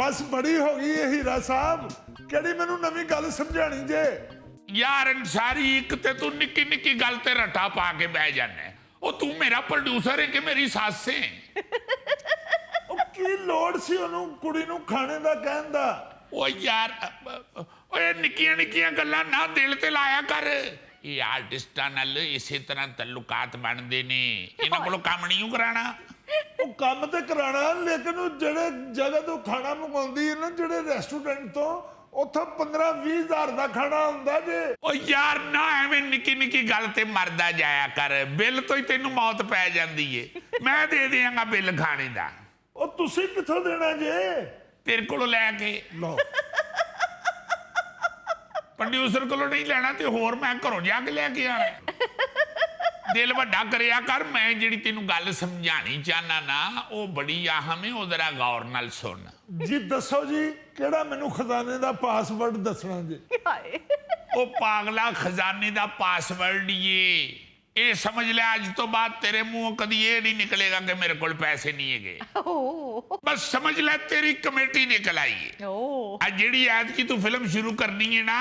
बस बड़ी हो गई है हीरा साहब, केड़ी मैनू नवी गल समझानी जे। यार अंसारी एक ते तू निक्की निक्की गल ते रट्टा पा के बह जाना। ओ तू मेरा प्रोड्यूसर है कि मेरी सस है? ओ की लोड़ सी ओनू कुड़ी नू खाने दा कहन दा? ओ यार ओए निक्कियां निक्कियां गल्लां ना दिल ते लाया कर। ये आर्टिस्टां नाल इसे तरह तल्लुकात बनदे ने, इन्हां कोलों काम नहीं कराना। ओ काम ते कराना, लेकिन ओ जेड़े जगह तो खाना मंगाउंदी है ना, जेड़े रेस्टोरेंट तो उथों 15-20 हज़ार दा खाना हुंदा जे। ओ यार ना एवें निक्की निक्की गल ते मरदा जाया कर, बिल तो ही तैनू मौत पै जांदी है। मैं दे देंगा बिल खाने दा। ओ तुसी किथों देना जे? तेरे कोलों लैके। लो प्रोड्यूसर कोलों नहीं लेना ते होर मैं घरों जाके लैके आना। दिल वड्डा करिया कर। मैं जिहड़ी तैनू गल समझानी चाहना ना, वो बड़ी अहम है, वो जरा गौर नाल सुन। जी दसो जी, केड़ा मैनू खजाने दा पासवर्ड दसना जी? ओ पागला खजाने दा पासवर्ड ये समझ ले, अज तो बाद तेरे मुंह कदी ये नहीं निकलेगा कि मेरे कोल पैसे नहीं है। बस समझ ले तेरी कमेटी निकल आई है। आज जिहड़ी ऐतकी तू फिल्म शुरू करनी है ना,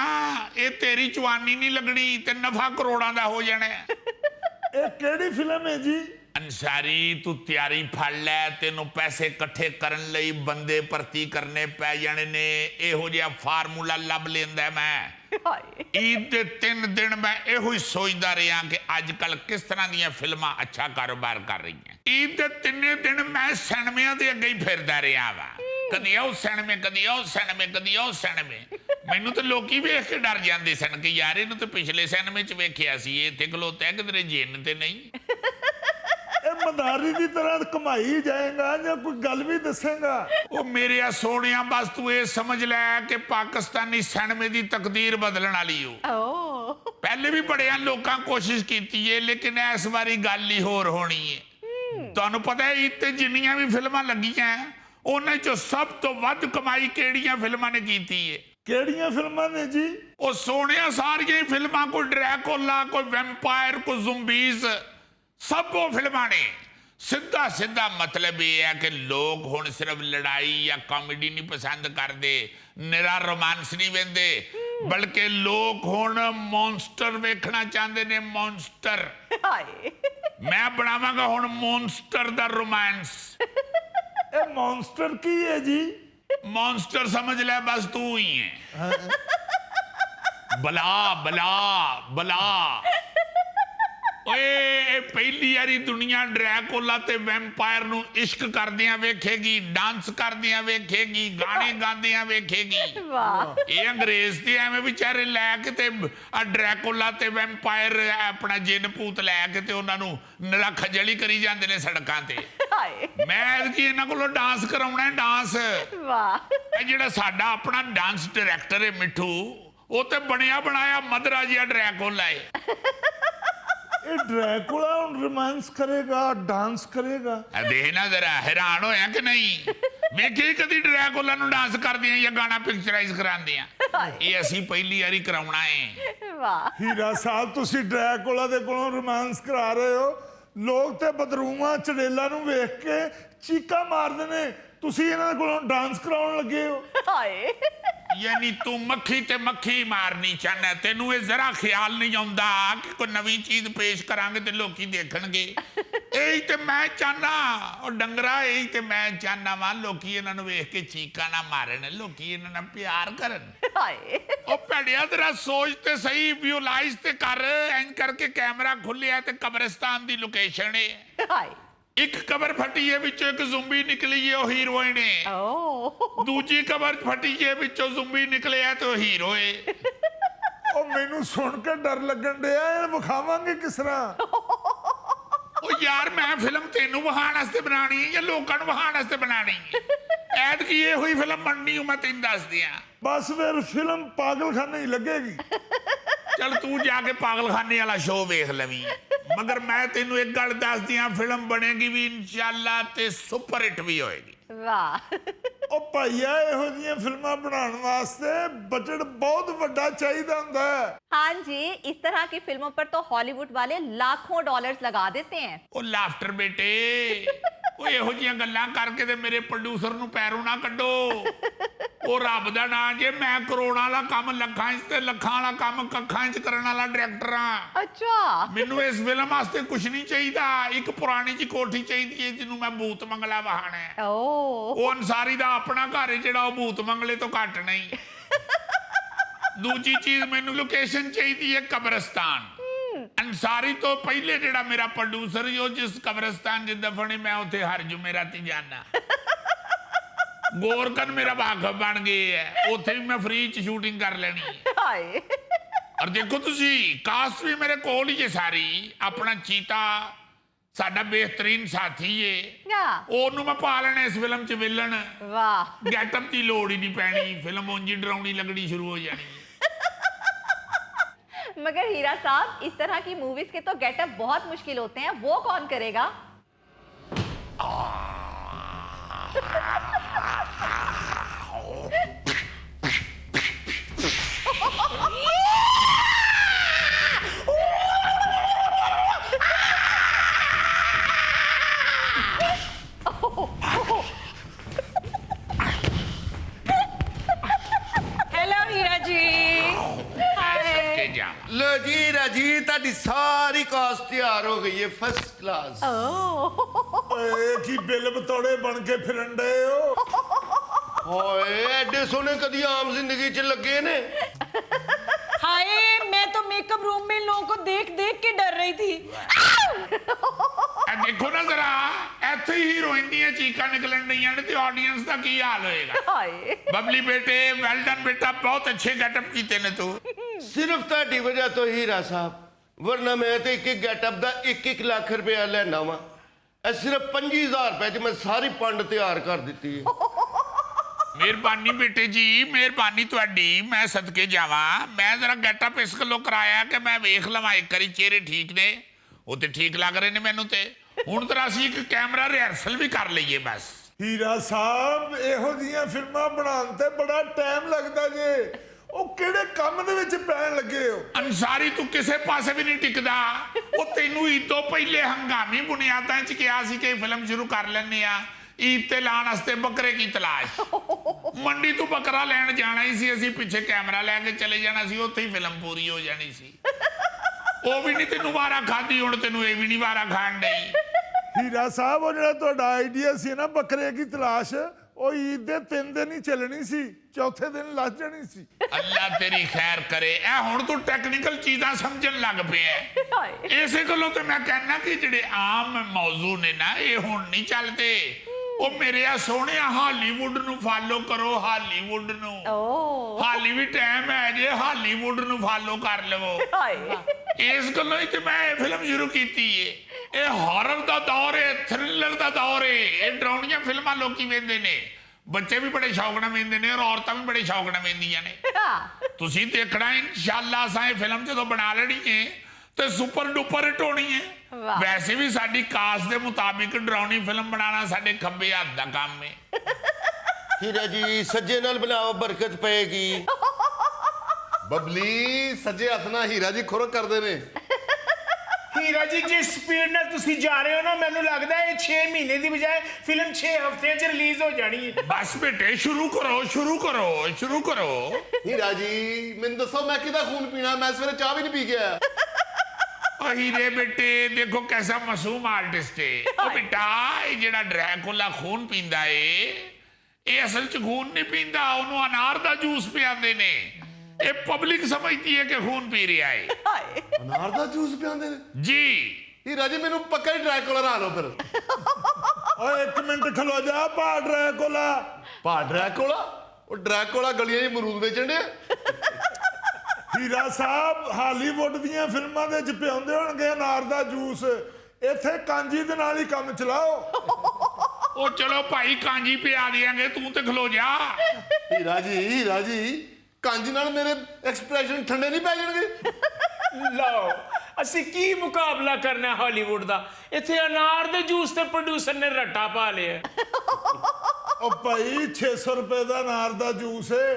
ये तेरी चवानी नहीं लगनी ते नफा करोड़ां दा हो जाना है। ए केड़ी फिल्म है जी? अंसारी तू तैयारी फड़ लै, तेनों पैसे इकट्ठे करन लई बंदे भर्ती करने पै जाने ने। इहो जिहा फार्मूला लभ लेंदा मैं। ईद दे 3 दिन मैं इहो ही सोचदा रहा कि अजकल किस तरह दीयां फिल्मां अच्छा कारोबार कर रही हैं। ईद दे 3 दिन मैं सिनेमिਆਂ ਦੇ ਅੱਗੇ ਹੀ ਫਿਰਦਾ ਰਿਹਾ ਵਾ, ਕਦੀ ਉਹ ਸਿਨੇਮੇ, ਕਦੀ ਉਹ ਸਿਨੇਮੇ, ਕਦੀ ਉਹ ਸਿਨੇਮੇ। ਮੈਨੂੰ ਤਾਂ ਲੋਕੀ ਵੇਖ ਕੇ ਡਰ ਜਾਂਦੇ ਸਨ ਕਿ ਯਾਰ ਇਹਨੂੰ ਤਾਂ ਪਿਛਲੇ ਸਿਨੇਮੇ 'ਚ ਵੇਖਿਆ ਸੀ, ਇਹ ਇੱਥੇ ਖਲੋਤਾ ਕਿਧਰੇ ਜਿੰਨ ਤੇ ਨਹੀਂ। मदारी की तरह कमाई जाएगा या कोई गल भी दसेगा? ओ मेरे सोनिया, बस तू ये समझ लै कि पाकिस्तानी सिनेमे की तकदीर बदलने वाली हो। पहले भी बड़े लोगों कोशिश की है, लेकिन इस बारी गल ही होर होनी है। तुहानू पता है इत्ते जिन्नियां भी फिल्मां लगियां उन्हां चों सब तो वध कमाई किहड़ियां फिल्मां ने कीती है? केड़ियां फिल्मां ने जी? ओ सोनिया सारियां फिल्मां, कोई ड्रैकुला, कोई वैम्पायर, कोई ज़ुम्बीज़, सब वो फिल्मां ने। सीधा सीधा मतलब ये है कि लोग हुण सिर्फ लड़ाई या कॉमेडी नहीं पसंद करते, निरा रोमांस नहीं वेंदे, बल्कि लोग हुण मॉन्स्टर वेखना चाहते ने। मॉन्स्टर मैं बनावांगा हुण मॉन्स्टर दा रोमांस। ए मॉन्स्टर की है जी? मॉन्स्टर समझ ले बस तू ही है। बला बला बला। ओए पहली यारी दुनिया ड्रैकुला ते वैम्पायर नू इश्क करदियां वेखेगी, डांस करदियां वेखेगी, गाने गांदियां वेखेगी। ये अंग्रेज ते एवें बेचारे लैके ते ड्रैकुला ते वैम्पायर अपना जिन भूत लैके ते उन्हां नू निरा खजल ही करी जांदे ने सड़कां ते। मैं कि इन्हां कोलों डांस कराउणा है, डांस। वाह। जिहड़ा साडा अपना डांस डायरैक्टर है मिठू, वो ते बनिया बनाया मदरा जिहा ड्रैकुला है। ये ड्रैकुला रोमांस करेगा, डांस करेगा? देखना जरा, हैरान होया कि नहीं? वेखे कदी ड्रैकुला नू डांस करदियां या गाना पिक्चराइज करांदियां? ये असी पहली बारी कराउणा है। वाह हीरा साहब, तुसी ड्रैकुला दे कोलों रोमांस करा रहे हो। लोग ते बदरूमा चड़ेला नू वेख के चीका मारदे ने, तुसी इन्हां कोलों डांस कराउण लगे हो। यानी तू मक्खी ते मक्खी मारनी चाहना, तेनू ये जरा ख्याल नहीं आउंदा कि कोई नवी चीज पेश करांगे ते लोकी देखणगे। यही ते मैं चाहना, और डंगरा यही ते मैं चाहना वा, लोकी इन्हां नू वेख के चीका ना मारन, लोकी इन्हां नाल प्यार करन। ओ भैड़िया तेरा सोच ते सही, विजुअलाइज ते कर। इंज करके कैमरा खुलिया ते कब्रिस्तान दी लोकेशन है। एक कबर फटी है, विचों एक ज़ुंबी निकली है, वो हीरोइन है। दूजी कबर फटी है, विचों ज़ुंबी निकले है तो हीरो है। ओ मैनू सुन के डर लगन दिया, विखावांगे किस तरह? ओ यार मैं फिल्म तेनू विखाण वास्ते बनानी है या लोकां नू विखाण वास्ते बनानी है? ऐतकी ये हुई फिल्म बननी हूं, मैं तेन दस दियां। बस फिर फिल्म पागलखाने ही लगेगी। चल तू जाके पागलखाने वाला शो वेख लवी, मगर मैं तेनू एक गल दस दियां, फिल्म बनेगी भी इंशाअल्लाह ते सुपर हिट भी होएगी। वाह। ओ भैया, इहो जिहियां फिल्मां बनाउण वास्ते बजट बहुत वड्डा चाहिदा हुंदा है। हाँ जी, इस तरह की फिल्मों पर तो हॉलीवुड वाले लाखों डॉलर्स लगा देते हैं। ओ लाफ्टर बेटे, ਉਹ ਇਹੋ ਜਿਹੀਆਂ ਗੱਲਾਂ ਕਰਕੇ ਤੇ ਮੇਰੇ ਪ੍ਰੋਡਿਊਸਰ ਨੂੰ ਪੈਰੋਂ ਨਾ ਕੱਢੋ। ਉਹ ਰੱਬ ਦਾ ਨਾਂ ਜੇ, ਮੈਂ ਕਰੋੜਾਂ ਵਾਲਾ ਕੰਮ ਲੱਖਾਂ 'ਚ ਤੇ ਲੱਖਾਂ ਵਾਲਾ ਕੰਮ ਕੱਖਾਂ 'ਚ ਕਰਨ ਵਾਲਾ ਡਾਇਰੈਕਟਰ ਆ। ਅੱਛਾ। ਮੈਨੂੰ ਇਸ ਫਿਲਮ ਵਾਸਤੇ ਕੁਝ ਨਹੀਂ ਚਾਹੀਦਾ। ਇੱਕ ਪੁਰਾਣੀ ਜਿਹੀ ਕੋਠੀ ਚਾਹੀਦੀ ਹੈ ਜਿਹਨੂੰ ਮੈਂ ਭੂਤ ਬੰਗਲਾ ਵਹਾਣਾ ਹੈ। ਉਹ ਅੰਸਾਰੀ ਦਾ ਆਪਣਾ ਘਰ ਹੈ ਜਿਹੜਾ ਉਹ ਭੂਤ ਬੰਗਲੇ ਤੋਂ ਘੱਟ ਨਹੀਂ। ਦੂਜੀ ਚੀਜ਼ ਮੈਨੂੰ ਲੋਕੇਸ਼ਨ ਚਾਹੀਦੀ ਹੈ ਕਬਰਸਤਾਨ। ਅੰਸਾਰੀ ਤੋਂ ਪਹਿਲੇ ਜਿਹੜਾ ਮੇਰਾ ਪ੍ਰੋਡਿਊਸਰ ਉਹ ਜਿਸ ਕਬਰਸਤਾਨ 'ਚ ਦਫਨ ਮੈਂ ਉੱਥੇ ਹਰ ਜੁਮੇਰਾਤੀ ਜਾਣਾ। ਗੋਰਕਨ ਮੇਰਾ ਵਾਕਫ ਬਣ ਗਏ ਹੈ, ਉੱਥੇ ਵੀ ਮੈਂ ਫ੍ਰੀ 'ਚ ਸ਼ੂਟਿੰਗ ਕਰ ਲੈਣੀ ਹੈ। ਹਾਏ। ਔਰ ਦੇਖੋ ਤੁਸੀਂ ਕਾਸਟ ਵੀ ਮੇਰੇ ਕੋਲ ਹੀ ਹੈ ਸਾਰੀ। ਆਪਣਾ ਚੀਤਾ ਸਾਡਾ ਬਿਹਤਰੀਨ ਸਾਥੀ ਏ, ਉਹਨੂੰ ਮੈਂ ਪਾ ਲੈਣਾ ਇਸ ਫਿਲਮ 'ਚ ਵਿਲਨ। ਵਾਹ। ਗੈਟਅਪ ਦੀ ਲੋੜ ही नहीं पैनी, फिल्म ਉਂਝ ही डरावनी लगनी शुरू हो जानी है। मगर हीरा साहब, इस तरह की मूवीज के तो गेटअप बहुत मुश्किल होते हैं, वो कौन करेगा? हेलो हीरा जी। लो जी राजी, ताड़ी सारी कास्ट तैयार हो गई है, फर्स्ट क्लास। ਓਏ ਕੀ ਬਿੱਲ ਬਤੌੜੇ ਬਣ ਕੇ ਫਿਰਨ ਡਏ ਹੋ? ओए एडे सोने कदी आम जिंदगी च लगे ने। हाय, मैं तो मेकअप रूम में लोगों को देख देख के डर रही थी। देखो ना जरा, ਇੱਥੇ ਹੀ ਹੀਰੋਇਨ ਦੀਆਂ ਚੀਕਾਂ ਨਿਕਲਣ ਡਈਆਂ ਨੇ ਤੇ ਆਡੀਅנס ਦਾ ਕੀ ਹਾਲ ਹੋਏਗਾ। ਹਾਏ। ਬਬਲੀ ਬੇਟੇ, ਵੈਲ ਡਨ ਬੇਟਾ, ਬਹੁਤ ਅੱਛੇ ਗੈਟਅਪ ਕੀਤੇ ਨੇ ਤੂੰ। सिर्फ ताड़ी वजह तो हीरा साहब, वरना मैं तो एक एक गैटअप दा 1-1 लाख रुपया लेना वा। सिर्फ 25,000 रुपए च मैं सारी पंड तैयार कर दी है। ਮਿਹਰਬਾਨੀ ਬੇਟੇ ਜੀ, ਮਿਹਰਬਾਨੀ ਤੁਹਾਡੀ। ਮੈਂ ਸਦਕੇ ਜਾਵਾਂ। ਮੈਂ ਜ਼ਰਾ ਗੈਟਅਪ ਇਸ ਗੱਲੋਂ ਕਰਾਇਆ ਕਿ ਮੈਂ ਵੇਖ ਲਵਾਂ ਇੱਕ ਵਾਰੀ ਚਿਹਰੇ ਠੀਕ ਨੇ। ਉਹ ਤੇ ਠੀਕ ਲੱਗ ਰਹੇ ਨੇ ਮੈਨੂੰ ਤੇ। ਹੁਣ ਤਾਂ ਅਸੀਂ ਇੱਕ ਕੈਮਰਾ ਰਿਹਰਸਲ ਵੀ ਕਰ ਲਈਏ ਬਸ। ਹੀਰਾ ਸਾਹਿਬ, ਇਹੋ ਜਿਹੀਆਂ ਫਿਲਮਾਂ ਬਣਾਉਣ ਤੇ ਬੜਾ ਟਾਈਮ ਲੱਗਦਾ ਜੇ। ਉਹ ਕਿਹੜੇ ਕੰਮ ਦੇ ਵਿੱਚ ਪੈਣ ਲੱਗੇ ਹੋ? ਅੰਸਾਰੀ ਤੂੰ ਕਿਸੇ ਪਾਸੇ ਵੀ ਨਹੀਂ ਟਿਕਦਾ। ਉਹ ਤੈਨੂੰ ਈਦ ਤੋਂ ਪਹਿਲੇ ਹੰਗਾਮੀ ਬੁਨਿਆਦਾਂ 'ਚ ਕਿਹਾ ਸੀ ਕਿ ਫਿਲਮ ਸ਼ੁਰੂ ਕਰ ਲੈਂਦੇ ਆ। ਈਦ ਤੇ ਲਾਉਣ ਵਾਸਤੇ ਬੱਕਰੇ ਕੀ ਤਲਾਸ਼। ਮੰਡੀ ਤੋਂ ਬੱਕਰਾ ਲੈਣ ਜਾਣਾ ਹੀ ਸੀ ਅਸੀਂ, ਪਿੱਛੇ ਕੈਮਰਾ ਲੈ ਕੇ ਚਲੇ ਜਾਣਾ ਸੀ, ਉੱਥੇ ਹੀ ਫਿਲਮ ਪੂਰੀ ਹੋ ਜਾਣੀ ਸੀ। ਉਹ ਵੀ ਨਹੀਂ ਤੈਨੂੰ ਵਾਰਾ ਖਾਦੀ, ਹੁਣ ਤੈਨੂੰ ਇਹ ਵੀ ਨਹੀਂ ਵਾਰਾ ਖਾਣ ਡਈ। ਹੀਰਾ ਸਾਹਿਬ, ਉਹ ਜਿਹੜਾ ਤੁਹਾਡਾ ਆਈਡੀਆ ਸੀ ਨਾ ਬੱਕਰੇ ਕੀ ਤਲਾਸ਼, ਉਹ ਈਦ ਦੇ 3 ਦਿਨ ਹੀ ਚੱਲਣੀ ਸੀ, ਚੌਥੇ ਦਿਨ ਲੱਗ ਜਾਣੀ ਸੀ। ਅੱਲਾ ਤੇਰੀ ਖੈਰ ਕਰੇ। ਇਹ ਹੁਣ ਤੂੰ ਟੈਕਨੀਕਲ ਚੀਜ਼ਾਂ ਸਮਝਣ ਲੱਗ ਪਿਆ। ਇਸੇ ਗੱਲੋਂ ਤੇ ਮੈਂ ਕਹਿੰਦਾ ਕਿ ਜਿਹੜੇ ਆਮ ਮੌਜੂ ਨੇ ਨਾ, ਇਹ ਹੁਣ ਨਹੀਂ ਚੱਲਦੇ। ਉਹ ਮੇਰੇ ਆ ਸੋਹਣਿਆ ਹਾਲੀਵੁੱਡ ਨੂੰ ਫਾਲੋ ਕਰੋ, ਹਾਲੀਵੁੱਡ ਨੂੰ। ਹਾਲੀ ਵੀ ਟਾਈਮ ਹੈ ਜੇ, ਹਾਲੀਵੁੱਡ ਨੂੰ ਫਾਲੋ ਕਰ ਲਵੋ। ਇਸ ਗੱਲੋਂ ਹੀ ਤੇ ਮੈਂ ਇਹ ਫਿਲਮ ਸ਼ੁਰੂ ਕੀਤੀ ਏ। ਇਹ ਹਾਰਰ ਦਾ ਦੌਰ ਏ, ਥ੍ਰਿਲਰ ਦਾ ਦੌਰ ਏ। ਇਹ ਡਰਾਉਣੀਆਂ ਫਿਲਮਾਂ ਲੋਕੀ ਵੇਖਦੇ ਨੇ, ਬੱਚੇ ਵੀ ਬੜੇ ਸ਼ੌਕ ਨਾਲ ਵੇਖਦੇ ਨੇ, ਔਰ ਔਰਤਾਂ ਵੀ ਬੜੇ ਸ਼ੌਕ ਨਾਲ ਵੇਖਦੀਆਂ ਨੇ। ਤੁਸੀਂ ਦੇਖਣਾ ਇਨਸ਼ਾਅੱਲਾ ਅਸਾਂ ਇਹ ਫਿਲਮ ਜਦੋਂ ਬਣਾ ਲੈਣੀ ਏ ਤੇ ਸੁਪਰ ਡੁਪਰ ਹਿੱਟ ਹੋਣੀ ਹੈ। ਵੈਸੇ ਵੀ ਸਾਡੀ ਕਾਸਟ ਦੇ ਮੁਤਾਬਿਕ ਡਰਾਉਣੀ ਫਿਲਮ ਬਣਾਉਣਾ ਸਾਡੇ ਖੱਬੇ ਹੱਥ ਦਾ ਕੰਮ ਹੈ। हीरा जी, सज्जे नाल बनाओ, बरकत पेगी। बबली सज्जे हथ ना हीरा जी खुरक करते ने। ਹੀਰਾ ਜੀ, ਜਿਸ ਸਪੀਡ ਨਾਲ ਤੁਸੀਂ ਜਾ ਰਹੇ ਹੋ ਨਾ, ਮੈਨੂੰ ਲੱਗਦਾ ਹੈ 6 ਮਹੀਨੇ ਦੀ ਬਜਾਏ ਫਿਲਮ 6 ਹਫ਼ਤਿਆਂ 'ਚ ਰਿਲੀਜ਼ ਹੋ ਜਾਣੀ ਹੈ। ਬਸ ਬੇਟੇ ਸ਼ੁਰੂ ਕਰੋ, ਸ਼ੁਰੂ ਕਰੋ, ਸ਼ੁਰੂ ਕਰੋ। हीरा जी मैंने दसो मैं किदा खून पीना, मैं सवेरे चाह भी नहीं पी गया। ਹੀਰੇ ਬੇਟੇ ਦੇਖੋ ਕੈਸਾ ਮਾਸੂਮ ਆਰਟਿਸਟ ਹੈ ਉਹ ਬੇਟਾ। ਇਹ ਜਿਹੜਾ ਡਰੈਕੁਲਾ ਖੂਨ ਪੀਂਦਾ ਏ, ਇਹ ਅਸਲ 'ਚ ਖੂਨ ਨਹੀਂ ਪੀਂਦਾ, ਉਹਨੂੰ ਅਨਾਰ ਦਾ ਜੂਸ ਪਿਆਉਂਦੇ ਨੇ। ਇਹ ਪਬਲਿਕ ਸਮਝਦੀ ਹੈ ਕਿ ਖੂਨ ਪੀ ਰਿਹਾ ਹੈ। अनार दा जूस पियांदे ने ਜੀ हीरा जी मैनू पक्का ही ड्रैकुला ला लो फिर। ਓਏ 1 ਮਿੰਟ ਖਲੋ ਜਾ, ਭਾੜ ਰਿਹਾ ਕੋਲਾ। भा ड्रैकुला, वो ड्रैकुला गलियां 'ਚ मरूद बेचण डे। ਹੀਰਾ ਸਾਹਿਬ, ਹਾਲੀਵੁੱਡ ਦੀਆਂ ਫਿਲਮਾਂ ਦੇ ਵਿੱਚ ਪਿਆਉਂਦੇ ਹੋਣਗੇ ਅਨਾਰ ਦਾ ਜੂਸ, ਇੱਥੇ ਕਾਂਜੀ ਦੇ ਨਾਲ ਹੀ ਕੰਮ ਚਲਾਓ। ਉਹ ਚਲੋ ਭਾਈ ਕਾਂਜੀ ਪਿਆ ਦਿਆਂਗੇ, ਤੂੰ ਤੇ ਖਲੋ ਜਾ। हीरा जी कांजी नाल मेरे एक्सप्रेशन ठंडे नहीं पै जाणगे। ਲਓ, ਅਸੀਂ ਕੀ ਮੁਕਾਬਲਾ ਕਰਨਾ ਹਾਲੀਵੁੱਡ ਦਾ? ਇੱਥੇ ਅਨਾਰ ਦੇ ਜੂਸ ਤੇ ਪ੍ਰੋਡਿਊਸਰ ਨੇ ਰੱਟਾ ਪਾ ਲਿਆ। ਉਹ ਭਾਈ 600 ਰੁਪਏ ਦਾ ਅਨਾਰ ਦਾ ਜੂਸ ਹੈ।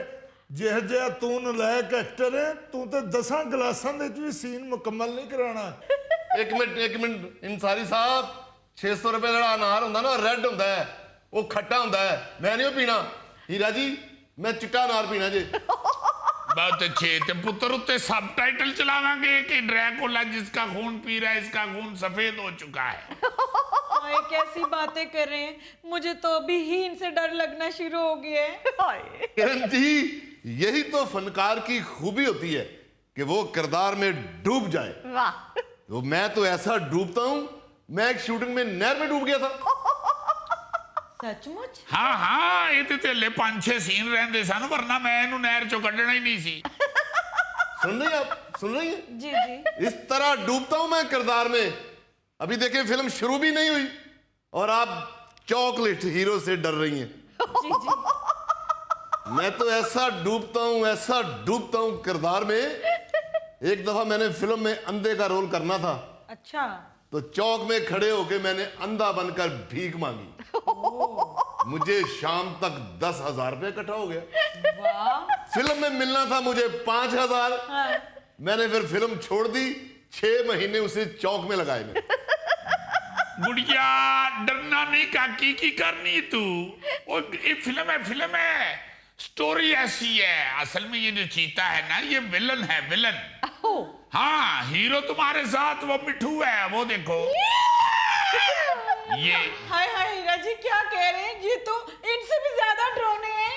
ਜਿਹੋ ਜਿਹਾ ਤੂੰ ਨਲਾਇਕ ਐਕਟਰ ਹੈ, ਤੂੰ ਤੇ 10 ਗਲਾਸਾਂ ਦੇ ਵਿੱਚ ਵੀ ਸੀਨ ਮੁਕੰਮਲ ਨਹੀਂ ਕਰਾਉਣਾ। एक मिनट इंसारी साहब, 600 ਰੁਪਏ ਦਾ ਅਨਾਰ ਹੁੰਦਾ ਨਾ, ਰੈੱਡ ਹੁੰਦਾ ਹੈ, ਉਹ ਖੱਟਾ ਹੁੰਦਾ ਹੈ, ਮੈਂ ਨਹੀਂ ਉਹ ਪੀਣਾ। ਹੀਰਾ ਜੀ ਮੈਂ ਚਿੱਟਾ ਅਨਾਰ ਪੀਣਾ ਜੇ। बहुत अच्छे। तो पुत्र उत्ते सबटाइटल चलावांगे कि ड्रैकुला जिसका खून पी रहा है इसका खून सफेद हो चुका है। हाय कैसी बातें कर रहे हैं, मुझे तो अभी ही इनसे डर लगना शुरू हो गया है। किरण जी यही तो फनकार की खूबी होती है कि वो किरदार में डूब जाए। वाह। तो मैं तो ऐसा डूबता हूं, मैं एक शूटिंग में नहर में डूब गया था। सचमुच? हाँ हाँ, ये तो हले 5-6 सीन रहंदे सन, वरना मैं इन्हू नहर चो कढना ही नहीं सी। सुन रही हैं आप, सुन रही हैं? जी जी। इस तरह डूबता हूं मैं किरदार में। अभी देखिए फिल्म शुरू भी नहीं हुई और आप चॉकलेट हीरो से डर रही हैं। जी जी। मैं तो ऐसा डूबता हूं किरदार में। एक दफा मैंने फिल्म में अंधे का रोल करना था, अच्छा। तो चौक में खड़े होके मैंने अंधा बनकर भीख मांगी। मुझे शाम तक 10,000 रुपये इकट्ठा हो गया। वाह। फिल्म में मिलना था मुझे 5,000। हाँ। मैंने फिर फिल्म छोड़ दी, 6 महीने उसे चौक में लगाए मैं। गुड़िया डरना नहीं काकी, की करनी तू। वो ये फिल्म है, स्टोरी ऐसी है। असल में ये जो चीता है ना, ये विलन है, विलन। हाँ, हीरो तुम्हारे साथ वो मिठू है, वो देखो ये। हाय हाय हीरा जी क्या कह रहे हैं, ये तो इनसे भी ज्यादा ड्रोने हैं।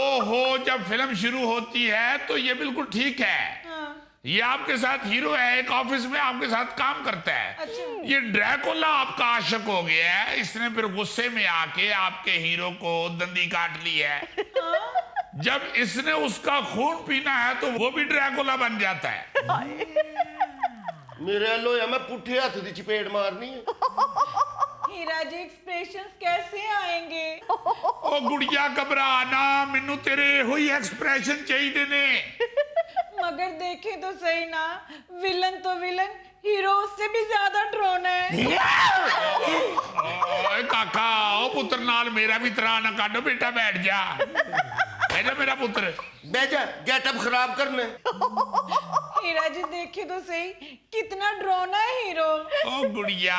ओहो, जब फिल्म शुरू होती है तो ये बिल्कुल ठीक है। हाँ। ये आपके साथ हीरो है, एक ऑफिस में आपके साथ काम करता है। अच्छा। ये ड्रैकुला आपका आशिक हो गया है, इसने फिर गुस्से में आके आपके हीरो को दंदी काट ली है। जब इसने उसका खून पीना है तो वो भी ड्रैकुला बन जाता है। मेरे वालों या मैं पुट्ठे हाथ की चपेट मारनी है। हीरा जी एक्सप्रेशंस कैसे आएंगे? ओ गुड़िया घबरा ना, मैनू तेरे हुई एक्सप्रेशन चाहिए ने। मगर देखे तो सही ना, विलन तो विलन, हीरो उससे भी ज्यादा ड्रोन है। ओए काका, ओ पुत्र नाल मेरा भी तरा ना काटो, बेटा बैठ जा। बैठ जा मेरा पुत्र। बेजा गेटअप खराब करने। हीरा जी देखे तो सही, कितना ड्रोन है हीरो। ओ गुड़िया,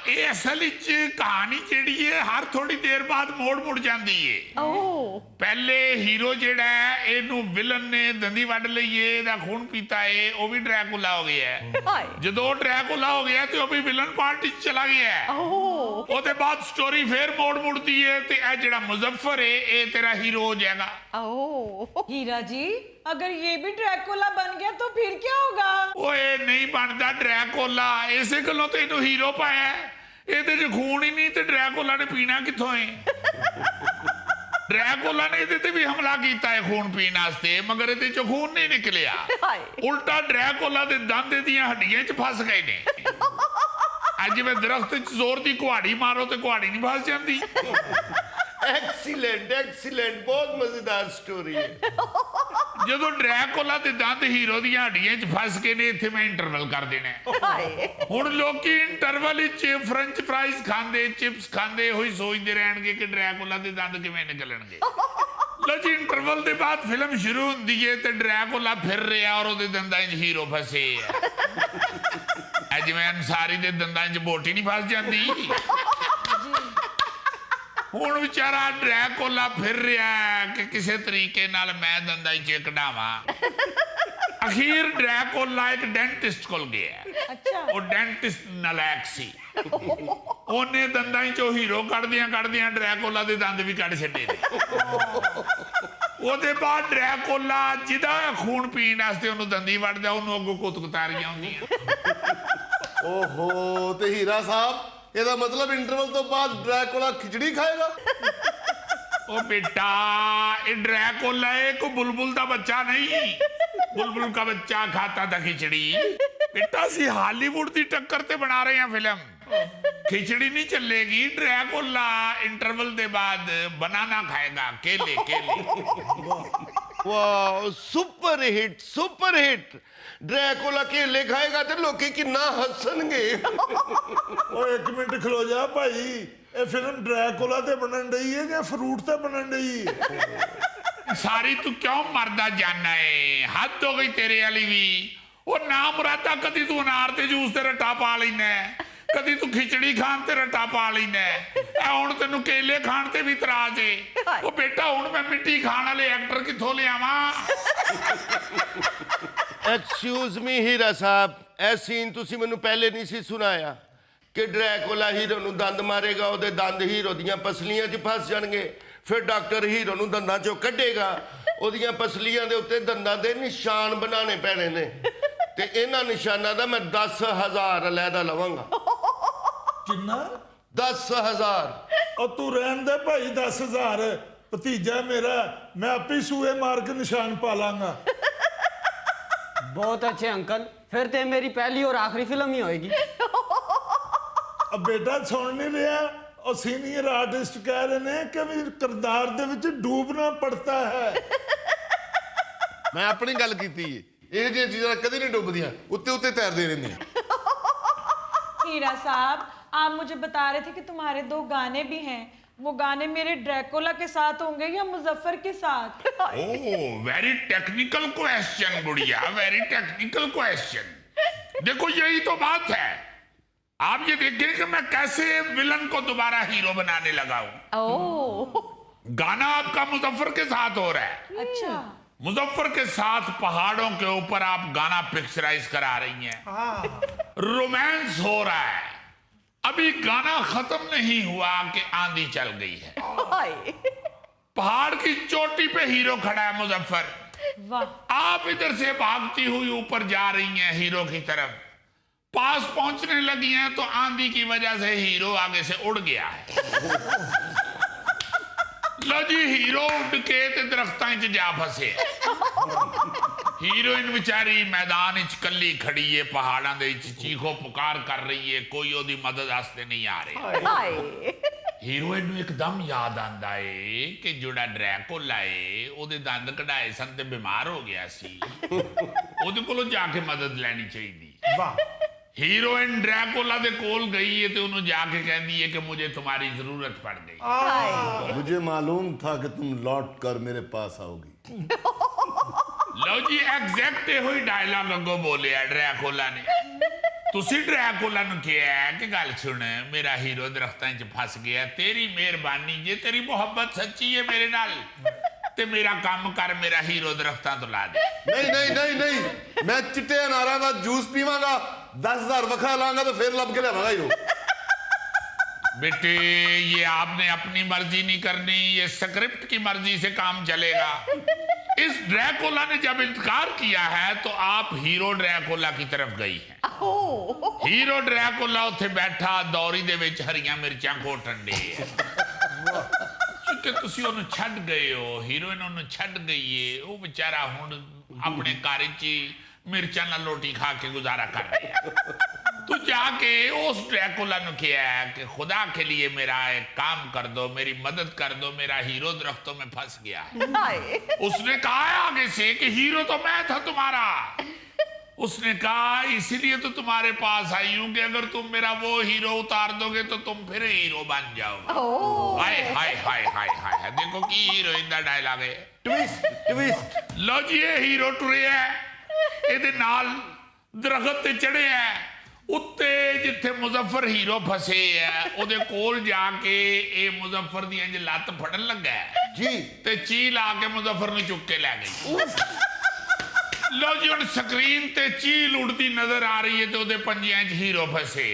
ये असल विच कहानी जेड़ी है हर थोड़ी देर बाद मोड़ जाती है। ओह। पहले हीरो जेड़ा है इनू विलन ने दंदी वड लई है, ਇਹਦਾ खून पीता है, वो भी ड्रैकुला हो गया है। हाय। ਜਦੋਂ ड्रैकुला हो गया तो वो भी विलन पार्टी च चला गया है। ओह। ਉਹਦੇ ਬਾਅਦ स्टोरी फिर मुड़ती है ਤੇ ਇਹ ਜਿਹੜਾ ਮੁਜ਼ੱਫਰ है ਇਹ तेरा हीरो हो जाएगा। ओह। हीरा जी अगर ये भी ड्रैकुला बन गया तो फिर क्या होगा? ਓਏ नहीं बनता ड्रैकुला, ਇਸੇ ਗੱਲੋਂ ਤੇ ਇਹਨੂੰ ਹੀਰੋ ਪਾਇਆ। ਇਹਦੇ 'ਚ ਖੂਨ ਹੀ ਨਹੀਂ ਤੇ ड्रैकुला ਨੇ ਪੀਣਾ ਕਿੱਥੋਂ ਹੈ? ड्रैकुला ने ਇਹਦੇ ਤੇ ਵੀ ਹਮਲਾ ਕੀਤਾ ਹੈ खून ਪੀਣ ਵਾਸਤੇ, ਮਗਰ ਇਹਦੇ 'ਚੋਂ खून नहीं ਨਿਕਲਿਆ। ਹਾਏ। ਉਲਟਾ ड्रैकुला ਦੇ ਦੰਦ ਦੀਆਂ ਹੱਡੀਆਂ 'ਚ ਫਸ ਗਏ ਨੇ। ਅੱਜ ਜਿਵੇਂ ਦਰਖਤ 'ਚ ਜ਼ੋਰ ਦੀ ਕੁਹਾੜੀ ਮਾਰੋ ਤੇ ਕੁਹਾੜੀ ਨਹੀਂ ਫਸ ਜਾਂਦੀ। एक्सीलेंट एक्सीलेंट, बहुत मजेदार स्टोरी है। ਜਦੋਂ ड्रैकुला ਦੇ ਦੰਦ ਹੀਰੋ ਦੀਆਂ ਹੱਡੀਆਂ 'ਚ ਫਸ ਕੇ ਨੇ, ਇੱਥੇ ਮੈਂ ਇੰਟਰਵਲ ਕਰ ਦੇਣਾ ਹੈ। ਹਾਏ। ਹੁਣ ਲੋਕੀ ਇੰਟਰਵਲ ਵਿੱਚ ਫ੍ਰੈਂਚ ਫਰਾਈਜ਼ ਖਾਂਦੇ, ਚਿਪਸ ਖਾਂਦੇ ਹੋਈ ਸੋਚਦੇ ਰਹਿਣਗੇ ਕਿ ड्रैकुला ਦੇ ਦੰਦ ਕਿਵੇਂ ਨਿਕਲਣਗੇ। ਲੋ ਜੀ, ਇੰਟਰਵਲ ਦੇ ਬਾਅਦ ਫਿਲਮ ਸ਼ੁਰੂ ਹੁੰਦੀ ਹੈ ਤੇ ड्रैकुला ਫਿਰ ਰਿਹਾ ਔਰ ਉਹਦੇ ਦੰਦਾਂ 'ਚ ਹੀਰੋ ਫਸੇ ਆ। ਜਿਵੇਂ ਅਨਸਾਰੀ ਦੇ ਦੰਦਾਂ 'ਚ ਬੋਟੀ ਨਹੀਂ ਫਸ ਜਾਂਦੀ। ਹੁਣ ਵਿਚਾਰਾ ड्रैकुला ਫਿਰ ਰਿਹਾ ਕਿ ਕਿਸੇ ਤਰੀਕੇ ਨਾਲ ਮੈਂ ਦੰਦਾਂ 'ਚ ਕਢਾਵਾਂ। ਅਖੀਰ ड्रैकुला ਇੱਕ ਡੈਂਟਿਸਟ ਕੋਲ ਗਿਆ। अच्छा। ਉਹ ਡੈਂਟਿਸਟ ਨਲਾਇਕ ਸੀ। ਉਹਨੇ ਦੰਦਾਂ 'ਚੋਂ ਹੀਰੋ ਕੱਢਦਿਆਂ ड्रैकुला ਦੇ ਦੰਦ ਵੀ ਕੱਢ ਛੱਡੇ ਨੇ। ਉਹਦੇ ਬਾਅਦ ड्रैकुला ਜਿਹਦਾ ਖੂਨ ਪੀਣ ਵਾਸਤੇ ਉਹਨੂੰ ਦੰਦੀ ਵੱਢਦਾ, ਉਹਨੂੰ ਅੱਗੋਂ ਕੁੱਤਕਤਾਰੀਆਂ ਹੁੰਦੀਆਂ। ਓਹੋ, ਤੇ ਹੀਰਾ ਸਾਹਿਬ ਇਹਦਾ ਮਤਲਬ ਇੰਟਰਵਲ ਤੋਂ ਬਾਅਦ ड्रैकुला खिचड़ी खाएगा? ओ बेटा, ये ड्रैकुला एक बुलबुल का बच्चा नहीं। बुलबुल का बच्चा खाता था खिचड़ी। बेटा सी हॉलीवुड की टक्कर ते बना रहे हैं फिल्म, खिचड़ी नहीं चलेगी। ड्रैकुला इंटरवल के बाद बनाना खाएगा, केले केले। वाह, super hit super hit. Dracula केले खाएगा तो लोकी किन्ना हसणगे। ਓਏ ਇੱਕ ਮਿੰਟ ਖਲੋ ਜਾ ਭਾਈ, ਇਹ ਫਿਲਮ ड्रैकुला ਤੇ ਬਣਨ ਰਹੀ ਹੈ ਜਾਂ ਫਰੂਟ ਤੇ ਬਣਨ ਰਹੀ ਹੈ? सारी तू क्यों मरदा जाना है? हद हो गई तेरे वाली भी। वो ना मुरादा कदी तू अनार ते जूस ते रट्टा पा लेना है, ਕਦੀ ਤੂੰ ਖਿਚੜੀ ਖਾਣ ਤੇ ਰੱਟਾ ਪਾ ਲੈਣਾ ਐ ਹੁਣ ਤੈਨੂੰ ਕੇਲੇ ਖਾਣ ਤੇ ਵੀ ਤਰਾਜ ਏ ਉਹ ਬੇਟਾ ਹੁਣ ਮੈਂ ਮਿੱਟੀ ਖਾਣ ਵਾਲੇ ਐਕਟਰ ਕਿੱਥੋਂ ਲਿਆਵਾਂ ਐਕਸਕਿਊਜ਼ ਮੀ ਹੀਰਾ ਸਾਹਿਬ, ਇਹ ਸੀਨ ਤੁਸੀਂ ਮੈਨੂੰ ਪਹਿਲੇ ਨਹੀਂ ਸੀ ਸੁਣਾਇਆ ਕਿ ਡਰੈਕੁਲਾ ਹੀਰੋ ਨੂੰ ਦੰਦ ਮਾਰੇਗਾ, ਉਹਦੇ ਦੰਦ ਹੀਰੋ ਦੀਆਂ ਪਸਲੀਆਂ 'ਚ ਫਸ ਜਾਣਗੇ, ਫਿਰ ਡਾਕਟਰ ਹੀਰੋ ਨੂੰ ਦੰਦਾਂ 'ਚੋਂ ਕੱਢੇਗਾ, ਉਹਦੀਆਂ ਪਸਲੀਆਂ ਦੇ ਉੱਤੇ ਦੰਦਾਂ ਦੇ ਨਿਸ਼ਾਨ ਬਣਾਉਣੇ ਪੈਣੇ ਨੇ ਤੇ ਇਹਨਾਂ ਨਿਸ਼ਾਨਾਂ ਦਾ ਮੈਂ 10,000 ਅਲੱਗਾ ਲਵਾਂਗਾ। ਕਿੰਨਾ? 10,000। ਉਹ ਤੂੰ ਰਹਿਣ ਦੇ ਭਾਈ 10,000 ਭਤੀਜਾ ਮੇਰਾ, ਮੈਂ ਆਪੇ ਸੂਏ ਮਾਰ ਕੇ ਨਿਸ਼ਾਨ ਪਾ ਲਾਂਗਾ। बहुत अच्छे अंकल, फिर तो मेरी पहली और आखिरी फिल्म ही होएगी। अब बेटा सुन नहीं रहा, और सीनियर आर्टिस्ट कह रहे ने कि भी किरदार दे विच डूबना पड़ता है। ਮੈਂ ਆਪਣੀ ਗੱਲ ਕੀਤੀ ਏ, ਇਹ ਜਿਹੀਆਂ ਚੀਜ਼ਾਂ ਕਦੀ ਨਹੀਂ ਡੁੱਬਦੀਆਂ, ਉੱਤੇ ਉੱਤੇ ਤੈਰਦੇ ਰਹਿੰਦੇ। हीरा साहब, आप मुझे बता रहे थे कि तुम्हारे 2 गाने भी हैं, वो गाने मेरे ड्रैकुला के साथ होंगे या मुजफ्फर के साथ? ओह वेरी टेक्निकल क्वेश्चन गुड़िया, वेरी टेक्निकल क्वेश्चन। देखो यही तो बात है, आप ये देखिए कि मैं कैसे विलन को दोबारा हीरो बनाने लगा हूं। ओह गाना आपका मुजफ्फर के साथ हो रहा है। अच्छा, मुजफ्फर के साथ पहाड़ों के ऊपर आप गाना पिक्चराइज करा रही हैं, रोमांस हो रहा है, अभी गाना खत्म नहीं हुआ कि आंधी चल गई है, हाय पहाड़ की चोटी पे हीरो खड़ा है मुजफ्फर, वाह। आप इधर से भागती हुई ऊपर जा रही हैं हीरो की तरफ, पास पहुंचने लगी हैं तो आंधी की वजह से हीरो आगे से उड़ गया है। लो जी हीरो उड़ के ते दरख्तां च जा फसे। हीरोइन बेचारी मैदान च कल्ली खड़ी है, पहाड़ां दे विच चीखो पुकार कर रही है, कोई ओदी मदद वास्ते नहीं आ रहा। हाय हीरोइन ਨੂੰ ਇੱਕਦਮ ਯਾਦ ਆਂਦਾ ਏ ਕਿ ਜਿਹੜਾ ਡਰੈਕੁਲਾ ਏ ਉਹਦੇ ਦੰਦ ਕਢਾਏ ਸਨ ਤੇ ਬਿਮਾਰ ਹੋ ਗਿਆ ਸੀ, ਉਹਦੇ ਕੋਲੋਂ ਜਾ ਕੇ ਮਦਦ ਲੈਣੀ ਚਾਹੀਦੀ। वाह, ਹੀਰੋਇਨ ਡਰੈਕੁਲਾ ਦੇ ਕੋਲ ਗਈ ਏ ਤੇ ਉਹਨੂੰ ਜਾ ਕੇ ਕਹਿੰਦੀ ਏ ਕਿ मुझे तुम्हारी जरूरत पड़ गई। मुझे मालूम था कि तुम लौट कर मेरे पास आओगी। ਲਓ ਜੀ ਐਗਜ਼ੈਕਟ ਇਹੋ ਹੀ ਡਾਇਲੌਗ ਅੱਗੋਂ ਬੋਲਿਆ ਡਰੈਕੁਲਾ ਨੇ। ਤੁਸੀਂ ਡਰੈਕੁਲਾ ਨੂੰ ਕਿਹਾ ਕਿ ਗੱਲ ਸੁਣ, ਮੇਰਾ ਹੀਰੋ ਦਰਖਤਾਂ 'ਚ ਫਸ ਗਿਆ, ਤੇਰੀ ਮਿਹਰਬਾਨੀ ਜੇ ਤੇਰੀ ਮੁਹੱਬਤ ਸੱਚੀ ਹੈ ਮੇਰੇ ਨਾਲ ਤੇ ਮੇਰਾ ਕੰਮ ਕਰ, ਮੇਰਾ ਹੀਰੋ ਦਰਖਤਾਂ ਤੋਂ ਲਾ ਦੇ। नहीं नहीं नहीं नहीं, मैं चिट्टे अनारा का जूस पीवांगा, 10,000 वखरा लांगा तो फिर लब के लियावांगा हीरो। बेटे ये आपने अपनी मर्जी नहीं करनी, ये स्क्रिप्ट की मर्जी से काम चलेगा। इस ड्रैकुला ने जब इनकार किया है तो आप हीरो ड्रैकुला की तरफ गई हैं। हीरो ड्रैकुला उत्थे बैठा दौरी दे विच हरियां मिर्चां घोटण दे क्योंकि तुसी ਉਹਨੂੰ ਛੱਡ ਗਏ ਹੋ, ਹੀਰੋਇਨ ਉਹਨੂੰ ਛੱਡ ਗਈ ਏ, ਉਹ ਵਿਚਾਰਾ ਹੁਣ ਆਪਣੇ ਘਰ 'ਚ ਮਿਰਚਾਂ ਨਾਲ ਰੋਟੀ ਖਾ ਕੇ ਗੁਜ਼ਾਰਾ ਕਰ ਰਿਹਾ। तू जाके उस ड्रैकुला ने किया कि खुदा के लिए मेरा एक काम कर दो, मेरी मदद कर दो, मेरा हीरो दरख्तों में फंस गया है। हाय उसने कहा आगे से कि हीरो तो मैं था तुम्हारा। उसने कहा इसीलिए तो तुम्हारे पास आई हूं कि अगर तुम मेरा वो हीरो उतार दोगे तो तुम फिर हीरो बन जाओगे। हाय हाय हाय हाय हाय, देखो कि हीरोइन दा डायलॉग है। Twist twist. लो जी ये हीरो टुरे है, ਇਹਦੇ ਨਾਲ ਦਰਖਤ ਤੇ ਚੜੇ ਹੈ, ਉੱਤੇ ਜਿੱਥੇ ਮੁਜ਼ੱਫਰ ਹੀਰੋ ਫਸੇ ਹੈ ਉਹਦੇ ਕੋਲ ਜਾ ਕੇ ਇਹ ਮੁਜ਼ੱਫਰ ਦੀ ਇੰਜ ਲੱਤ ਫੜਨ ਲੱਗਾ ਜੀ ਤੇ ਚੀਲ ਆ ਕੇ ਮੁਜ਼ੱਫਰ ਨੂੰ ਚੁੱਕ ਕੇ ਲੈ ਗਈ। ਲੋ ਜੀ ਹੁਣ ਸਕਰੀਨ ਤੇ ਚੀਲ ਉੜਦੀ ਨਜ਼ਰ ਆ ਰਹੀ ਹੈ ਤੇ ਉਹਦੇ ਪੰਜਿਆਂ 'ਚ ਹੀਰੋ ਫਸੇ।